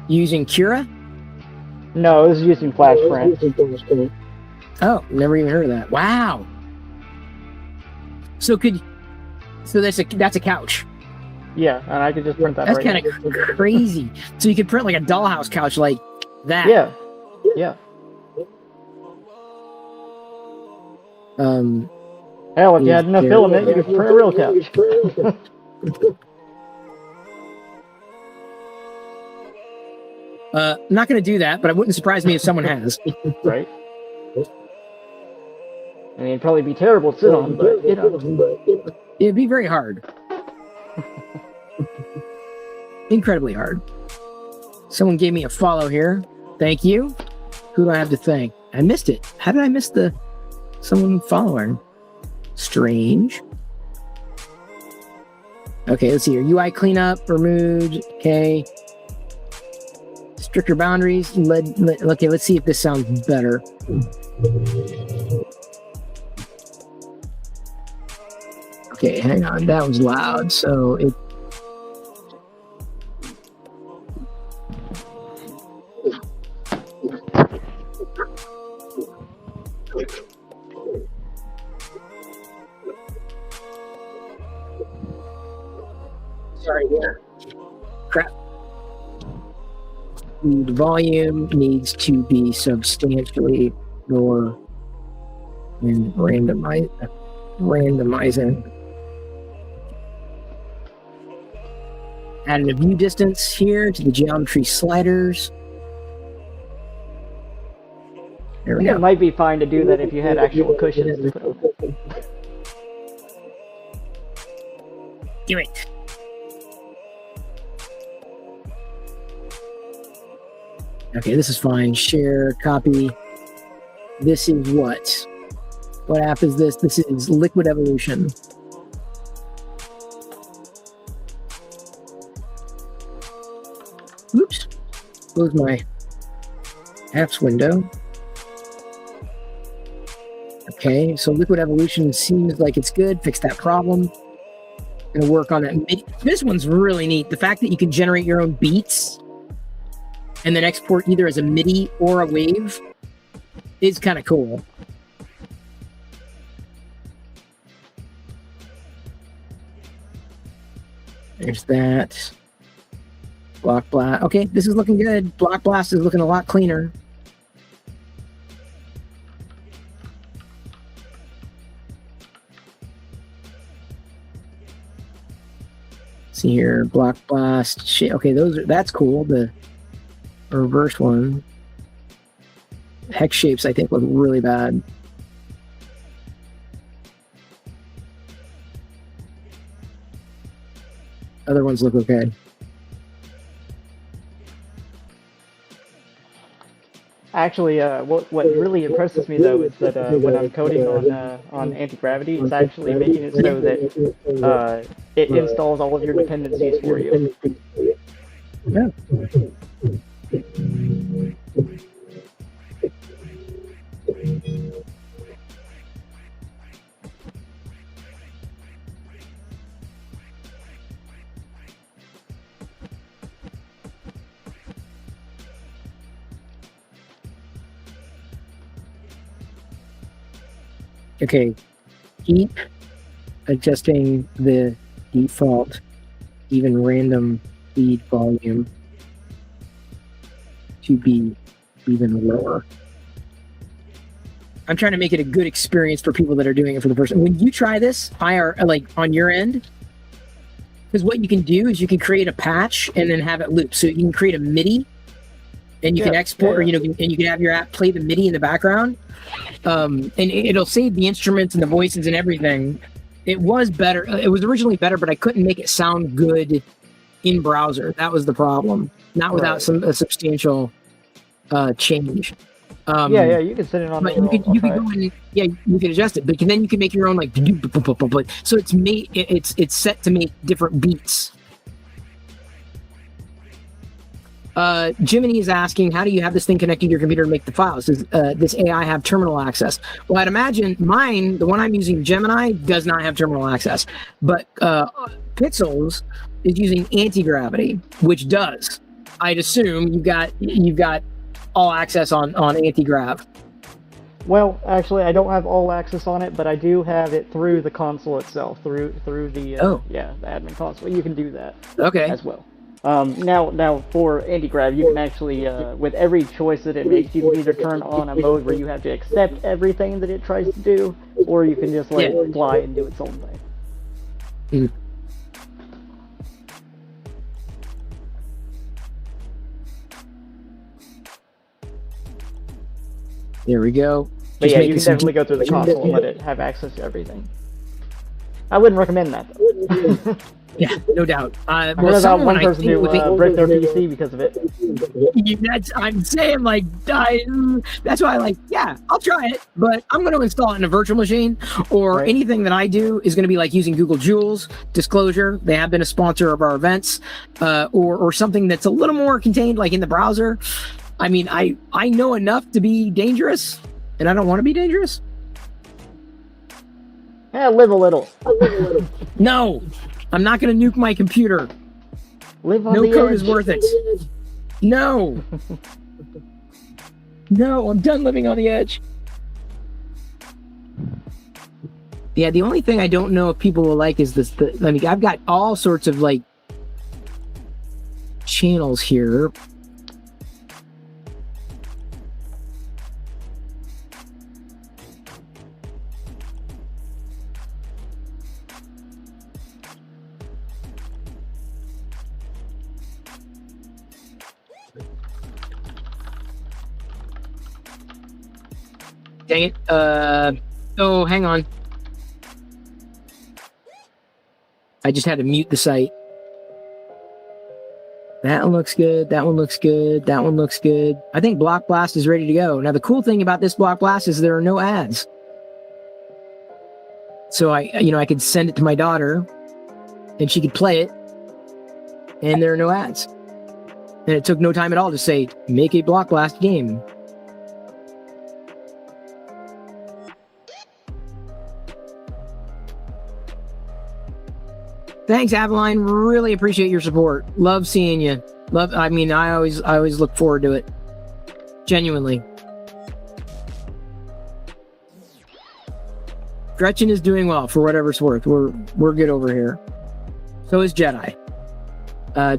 Using Cura? No, this is using Flash Print. Oh, never even heard of that. Wow. So that's a couch. Yeah, and I could just print that. That's kind of crazy. So you could print like a dollhouse couch like that. Yeah. Yeah. Hell, if you had enough filament, you could print a real couch. Not going to do that, but it wouldn't surprise me if someone has. Right. I mean, it'd probably be terrible to sit on, but it'd be very hard. Incredibly hard. Someone gave me a follow here. Thank you. Who do I have to thank? I missed it. How did I miss someone following? Strange. Okay, let's see here. UI cleanup, removed. Okay. Stricter boundaries. Okay, let's see if this sounds better. Okay, hang on. That was loud. So it. Sorry, yeah. Crap. The volume needs to be substantially lower and randomizing. Adding a view distance here to the geometry sliders. There we go. It might be fine to do that if you had actual cushions to put on. Do it. Okay, this is fine. Share, copy. This is what? What app is this? This is Liquid Evolution. Oops. Close my apps window. Okay, so Liquid Evolution seems like it's good. Fix that problem. Gonna work on that. This one's really neat. The fact that you can generate your own beats and then export either as a MIDI or a wave is kind of cool. There's that. Block Blast. Okay, this is looking good. Block Blast is looking a lot cleaner. See here, Block Blast. Okay, that's cool. The reverse one. Hex shapes, I think, look really bad. Other ones look okay. Actually, what really impresses me though is that when I'm coding on anti-gravity, it's actually making it so that it installs all of your dependencies for you. Yeah. Okay, keep adjusting the default even random feed volume to be even lower. I'm trying to make it a good experience for people that are doing it for the first time. When you try this, like on your end, because what you can do is you can create a patch and then have it loop. So you can create a MIDI and you can export, or and you can have your app play the MIDI in the background. And it'll save the instruments and the voices and everything. It was better. It was originally better, but I couldn't make it sound good in browser. That was the problem. Not without a substantial change. Yeah, you can set it on. But you can go in. Yeah, you can adjust it, but then you can make your own like. So it's made. It's set to make different beats. Jiminy is asking, how do you have this thing connected to your computer to make the files? Does this AI have terminal access? Well, I'd imagine mine, the one I'm using, Gemini, does not have terminal access. But Pixels is using anti-gravity, which does. I'd assume you've got all access on anti-grav. Well, actually, I don't have all access on it, but I do have it through the console itself, through the the admin console. You can do that as well. Now for anti-grav, you can actually, with every choice that it makes, you can either turn on a mode where you have to accept everything that it tries to do, or you can just let it fly and do its own thing. There we go. But yeah, you can definitely go through the console and let it have access to everything. I wouldn't recommend that. Yeah, no doubt. Well, what about one person who broke their PC because of it? I'm saying, like, that's why, I'll try it, but I'm going to install it in a virtual machine, or anything that I do is going to be like using Google Joules. Disclosure, they have been a sponsor of our events, or something that's a little more contained, like in the browser. I mean, I know enough to be dangerous, and I don't want to be dangerous? Yeah, live a little. No, I'm not going to nuke my computer. Live on No the code edge. is worth it. No. No, I'm done living on the edge. Yeah, the only thing I don't know if people will like is this. I mean, I've got all sorts of like channels here. Dang it. Oh, hang on. I just had to mute the site. That one looks good. That one looks good. That one looks good. I think Block Blast is ready to go. Now, the cool thing about this Block Blast is there are no ads. So I could send it to my daughter and she could play it and there are no ads. And it took no time at all to say, make a Block Blast game. Thanks, Avaline. Really appreciate your support. Love seeing you. I always look forward to it. Genuinely. Gretchen is doing well for whatever it's worth. We're good over here. So is Jedi.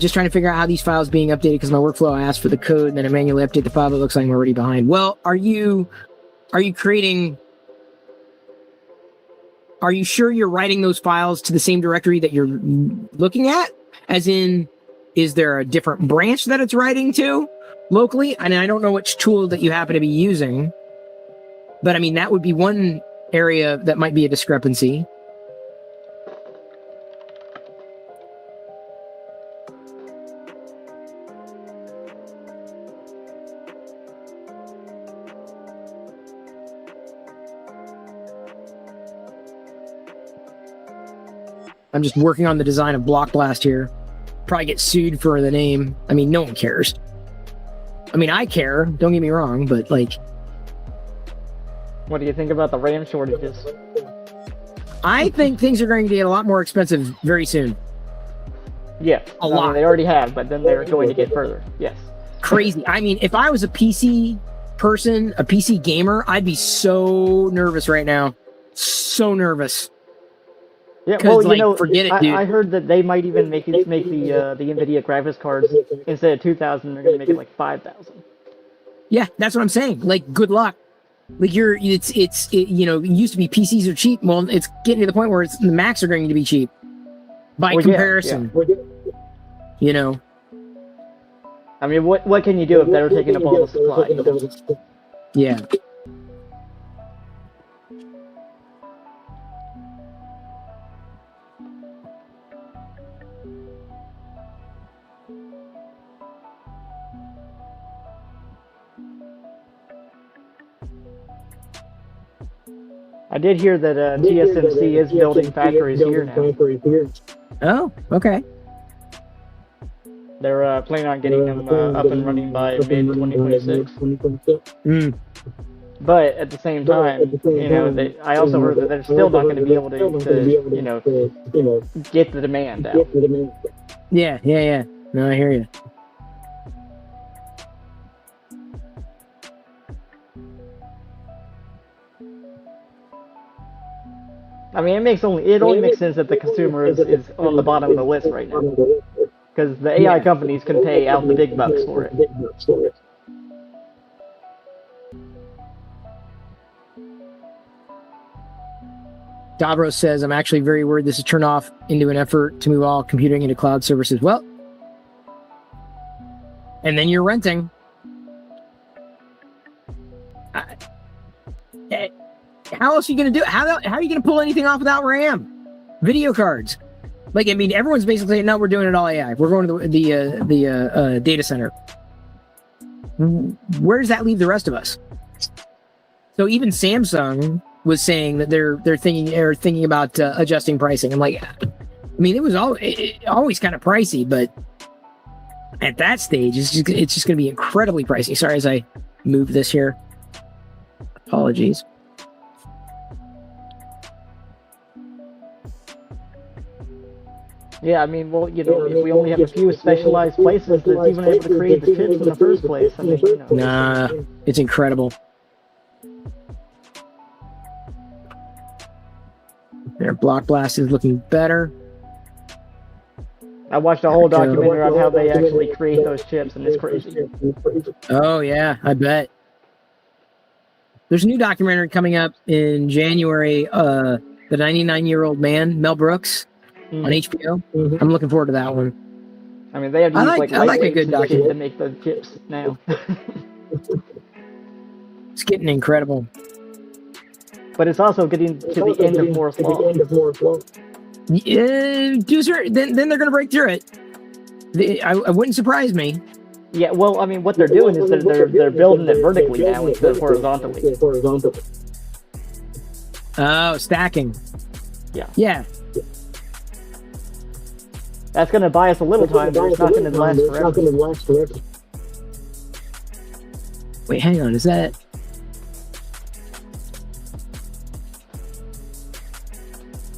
Just trying to figure out how these files being updated because my workflow I asked for the code and then I manually update the file that looks like I'm already behind. Well, are you creating? Are you sure you're writing those files to the same directory that you're looking at? As in, is there a different branch that it's writing to locally? And I don't know which tool that you happen to be using, but I mean, that would be one area that might be a discrepancy. I'm just working on the design of Block Blast here. Probably get sued for the name. I mean, no one cares. I mean, I care. Don't get me wrong, but like... What do you think about the RAM shortages? I think things are going to get a lot more expensive very soon. Yeah. A lot. Mean, they already have, but then they're going to get further. Yes. Crazy. I mean, if I was a PC person, a PC gamer, I'd be so nervous right now. So nervous. Yeah, well, like, forget it, dude. I heard that they might even make the NVIDIA graphics cards instead of 2,000, they're going to make it like 5,000. Yeah, that's what I'm saying. Like, good luck. Like it used to be PCs are cheap. Well, it's getting to the point where the Macs are going to be cheap by comparison. Yeah. You know. I mean, what can you do if they're taking up all the supply? Yeah. I did hear that TSMC is building factories here now. Oh, okay. They're planning on getting them up and running by mid-2026. But at the same time, I also heard that they're still not going to be able to get the demand out. Yeah. No, I hear you. I mean, it only makes sense that the consumer is on the bottom of the list right now, because the AI companies can pay out the big bucks for it. Davros says, I'm actually very worried this is turned off into an effort to move all computing into cloud services. Well, and then you're renting. How else are you going to do it? How are you going to pull anything off without RAM? Video cards. Like, I mean, everyone's basically saying, no, we're doing it all AI. We're going to the data center. Where does that leave the rest of us? So even Samsung was saying that they're thinking about adjusting pricing. I'm like, I mean, it was always kind of pricey, but at that stage, it's just going to be incredibly pricey. Sorry, as I move this here. Apologies. Yeah, I mean, well, if we only have a few specialized places that's even able to create the chips in the first place, I mean, Nah, it's incredible. Their Block Blast is looking better. I watched a whole documentary on how they actually create those chips, and it's crazy. Oh, yeah, I bet. There's a new documentary coming up in January, The 99-Year-Old Man, Mel Brooks, on HBO. I'm looking forward to that one. I mean, they have to use I like a good documentary to make the chips now. It's getting incredible. But it's also getting to the end of Moore's Law. Yeah, then they're going to break through it. I wouldn't surprise me. Yeah, well, I mean, what they're doing is they're building it vertically now instead of horizontally. Oh, stacking. Yeah. Yeah. That's going to buy us a little time, but it's not going to last forever. Wait, hang on. Is that...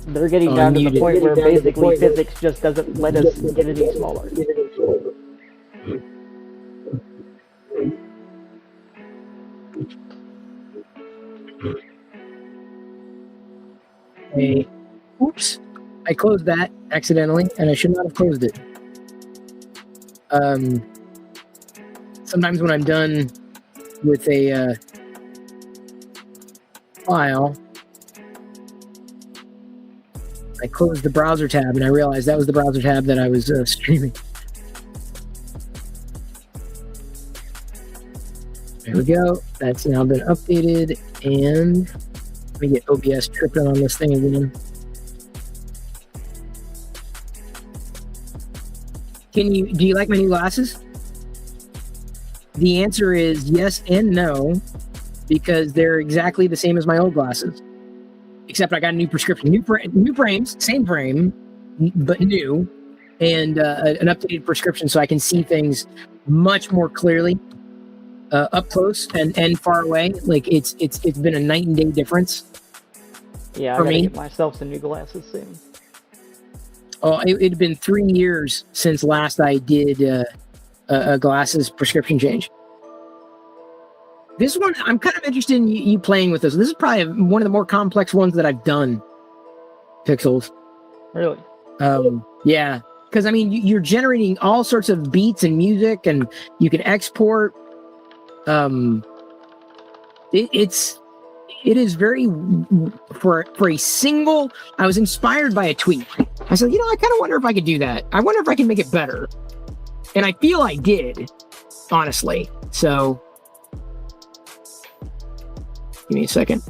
They're getting down to the point where basically physics just doesn't let us get any smaller. Hey, oops. I closed that accidentally, and I should not have closed it. Sometimes when I'm done with a file, I closed the browser tab, and I realized that was the browser tab that I was streaming. There we go. That's now been updated, and let me get OBS tripping on this thing again. Do you like my new glasses? The answer is yes and no, because they're exactly the same as my old glasses. Except I got a new prescription, new frames, same frame, but new, and an updated prescription so I can see things much more clearly, up close and far away. Like it's been a night and day difference. Yeah, I gotta get myself some new glasses soon. Oh, it had been 3 years since last I did a glasses prescription change. This one, I'm kind of interested in you playing with this. This is probably one of the more complex ones that I've done. Pixels. Really? Yeah. Because, I mean, you're generating all sorts of beats and music, and you can export. It is very, for a single, I was inspired by a tweet. I said, I kind of wonder if I could do that. I wonder if I can make it better. And I feel I did, honestly. So, give me a second.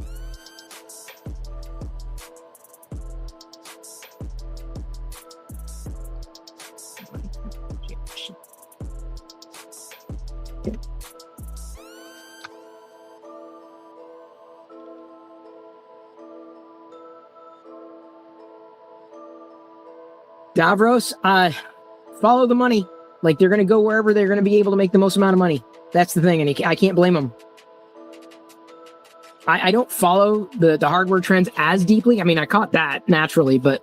Davros, follow the money. Like, they're going to go wherever they're going to be able to make the most amount of money. That's the thing, and I can't blame them. I don't follow the hardware trends as deeply. I mean, I caught that naturally, but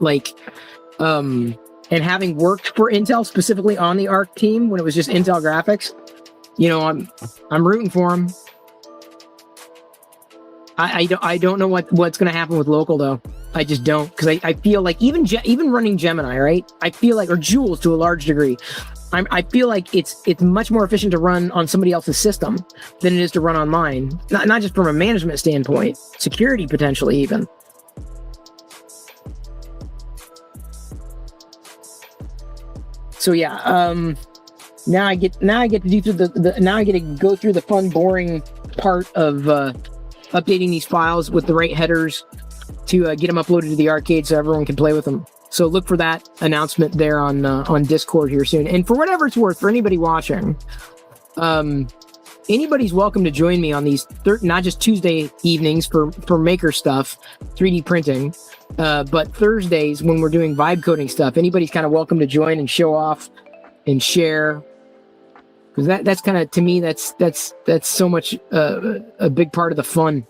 and having worked for Intel, specifically on the ARC team when it was just Intel graphics, I'm rooting for them. I don't know what's going to happen with local though. I just don't, because I feel like even running Gemini, right? I feel like, or Jules to a large degree, I feel like it's much more efficient to run on somebody else's system than it is to run on mine. Not just from a management standpoint, security potentially even. So yeah, now I get to do through now I get to go through the fun, boring part of updating these files with the right headers to get them uploaded to the arcade so everyone can play with them. So look for that announcement there on Discord here soon. And for whatever it's worth, for anybody watching, anybody's welcome to join me on these not just Tuesday evenings for maker stuff, 3D printing, but Thursdays when we're doing vibe coding stuff. Anybody's kind of welcome to join and show off and share. Because that's kind of, to me, that's so much a big part of the fun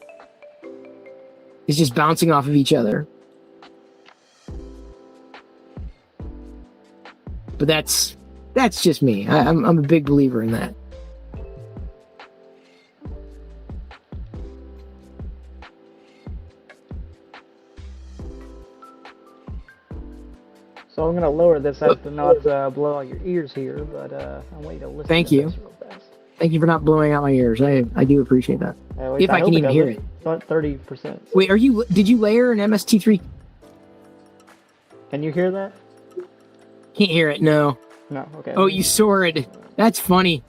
is just bouncing off of each other. But that's just me. I'm a big believer in that. So I'm going to lower this as to not blow out your ears here, but I want you to listen Thank to you. this real fast. Thank you for not blowing out my ears. I do appreciate that. If I can even hear it. About 30%. Wait, did you layer an MST3? Can you hear that? Can't hear it, no. No, okay. Oh, you soared. That's funny.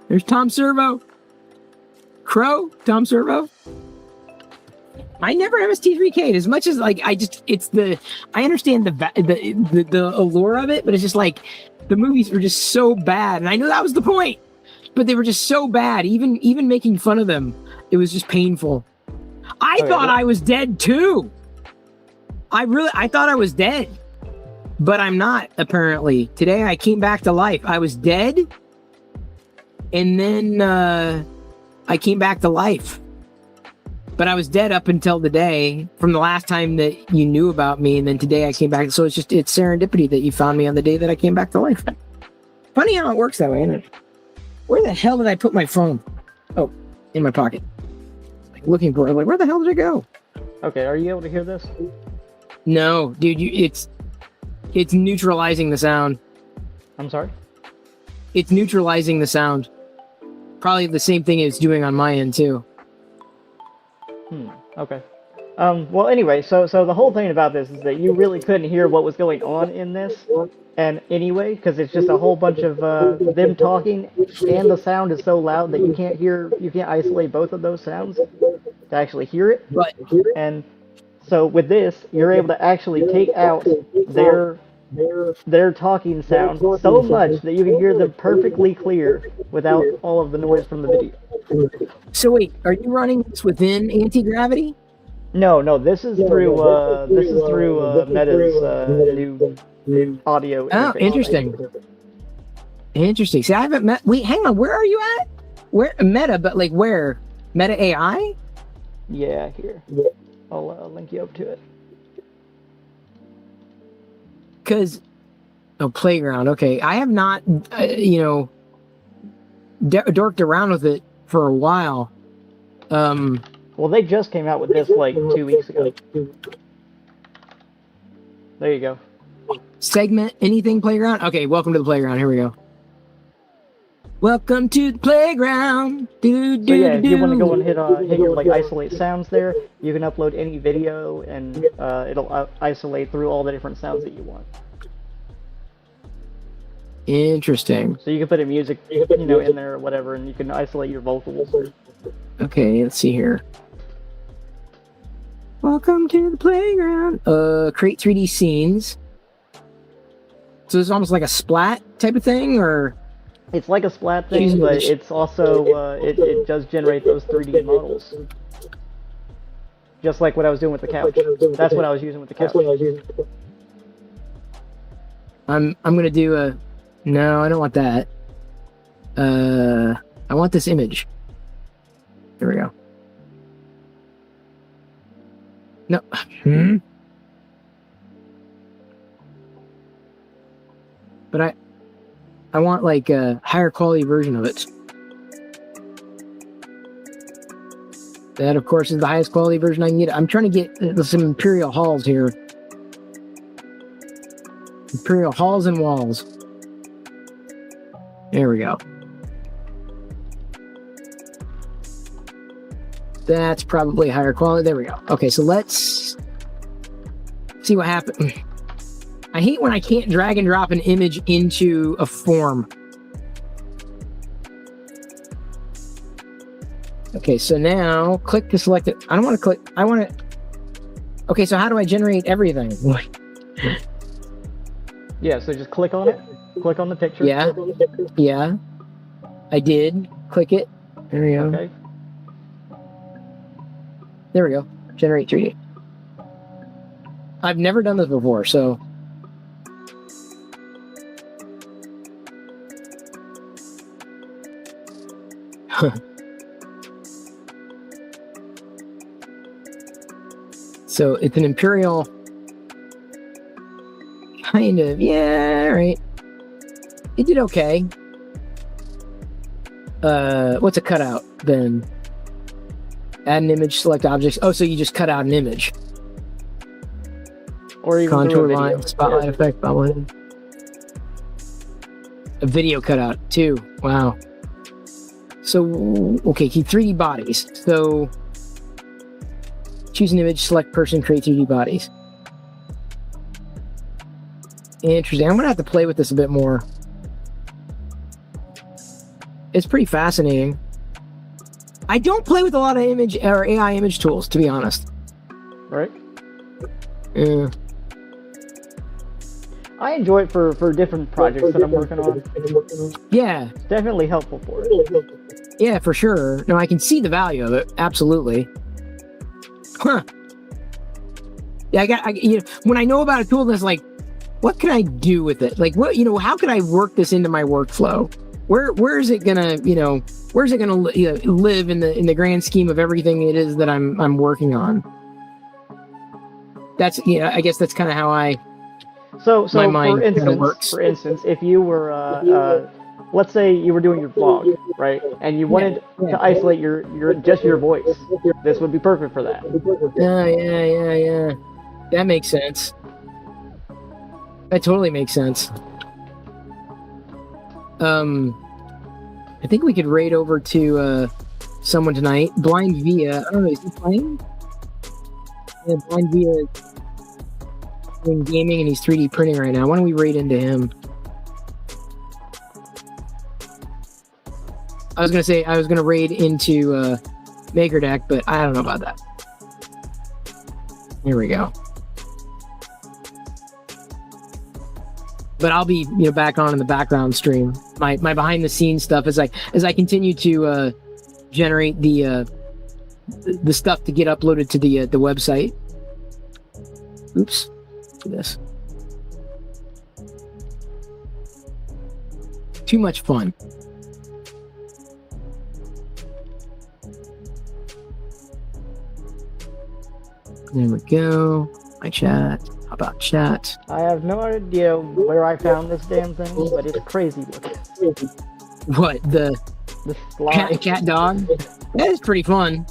There's Tom Servo. Crow, Tom Servo. I never MST3K'd as much as like I understand the allure of it, but it's just like the movies were just so bad, and I know that was the point, but they were just so bad. Even making fun of them, it was just painful. I thought I was dead too. I thought I was dead, but I'm not apparently. Today I came back to life. I was dead, and then I came back to life. But I was dead up until the day from the last time that you knew about me, and then today I came back. So it's serendipity that you found me on the day that I came back to life. Funny how it works that way, isn't it? Where the hell did I put my phone? Oh, in my pocket. Like looking for it. Like, where the hell did it go? Okay, are you able to hear this? No, dude, it's neutralizing the sound. I'm sorry? It's neutralizing the sound. Probably the same thing it's doing on my end too. Okay. Well, anyway, so the whole thing about this is that you really couldn't hear what was going on in this, and anyway, because it's just a whole bunch of them talking, and the sound is so loud that you can't isolate both of those sounds to actually hear it. But And so with this, you're able to actually take out their talking sound so much that you can hear them perfectly clear without all of the noise from the video. so wait, are you running this within anti-gravity? No, this is through Meta's new audio Oh, interface. Interesting. See, I haven't met. Wait, hang on. Where are you at? Where Meta? But like where? Meta AI? Yeah, here. I'll link you up to it. Because Playground. Okay, I have not. Dorked around with it for a while. Well, they just came out with this like 2 weeks ago. There you go. Segment anything Playground? Okay, welcome to the Playground. Here we go. Welcome to the Playground. So yeah, if you want to go and hit your like isolate sounds there, you can upload any video and it'll isolate through all the different sounds that you want. Interesting. So you can put a music, in there or whatever, and you can isolate your vocals. Okay, let's see here. Welcome to the Playground. Create 3D scenes. So it's almost like a splat type of thing, or? It's like a splat thing, but it's also, it does generate those 3D models. Just like what I was doing with the couch. That's what I was using with the couch. I'm gonna do a... No, I don't want that. I want this image. There we go. No. But I want like a higher quality version of it. That, of course, is the highest quality version I can get. I'm trying to get some Imperial Halls here. Imperial Halls and Walls. There we go. That's probably higher quality. There we go. Okay, so let's see what happens. I hate when I can't drag and drop an image into a form. Okay, so now click to select it. I don't want to click. I want to. Okay, so how do I generate everything? Yeah, so just click on it. Click on the picture. Yeah. Yeah. I did. Click it. There we go. Okay. There we go. Generate 3D. I've never done this before, so. So it's an imperial kind of, yeah, right. It did okay. What's a cutout then? Add an image, select objects. Oh, so you just cut out an image. Or even Contour do a line, video. spotlight effect, bobblehead. A video cutout too. Wow. So, okay, keep 3D bodies. So, choose an image, select person, create 3D bodies. Interesting. I'm gonna have to play with this a bit more. It's pretty fascinating. I don't play with a lot of image or AI image tools, to be honest. Right? Yeah. I enjoy it for different projects that I'm working on. Yeah. It's definitely helpful for it. Yeah, for sure. No, I can see the value of it. Absolutely. Huh. Yeah, when I know about a tool that's like, what can I do with it? Like, what, how can I work this into my workflow? Where is it gonna, where's it gonna live in the grand scheme of everything it is that I'm working on? That's, I guess that's kind of how So my mind kinda for instance, if you were, let's say you were doing your vlog, right, and you wanted to isolate your voice, this would be perfect for that. Yeah. That makes sense. That totally makes sense. I think we could raid over to someone tonight. Blind Via. I don't know, is he playing? Yeah, Blind Via is doing gaming and he's 3D printing right now. Why don't we raid into him? I was gonna raid into MakerDeck, but I don't know about that. Here we go. But I'll be back on in the background stream. My behind the scenes stuff as I continue to generate the stuff to get uploaded to the website. Oops. Do this. Too much fun. There we go. My chat. How about chat? I have no idea where I found this damn thing, but it's crazy looking. What, the slide? cat dog? That is pretty fun.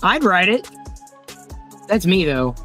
I'd write it. That's me though.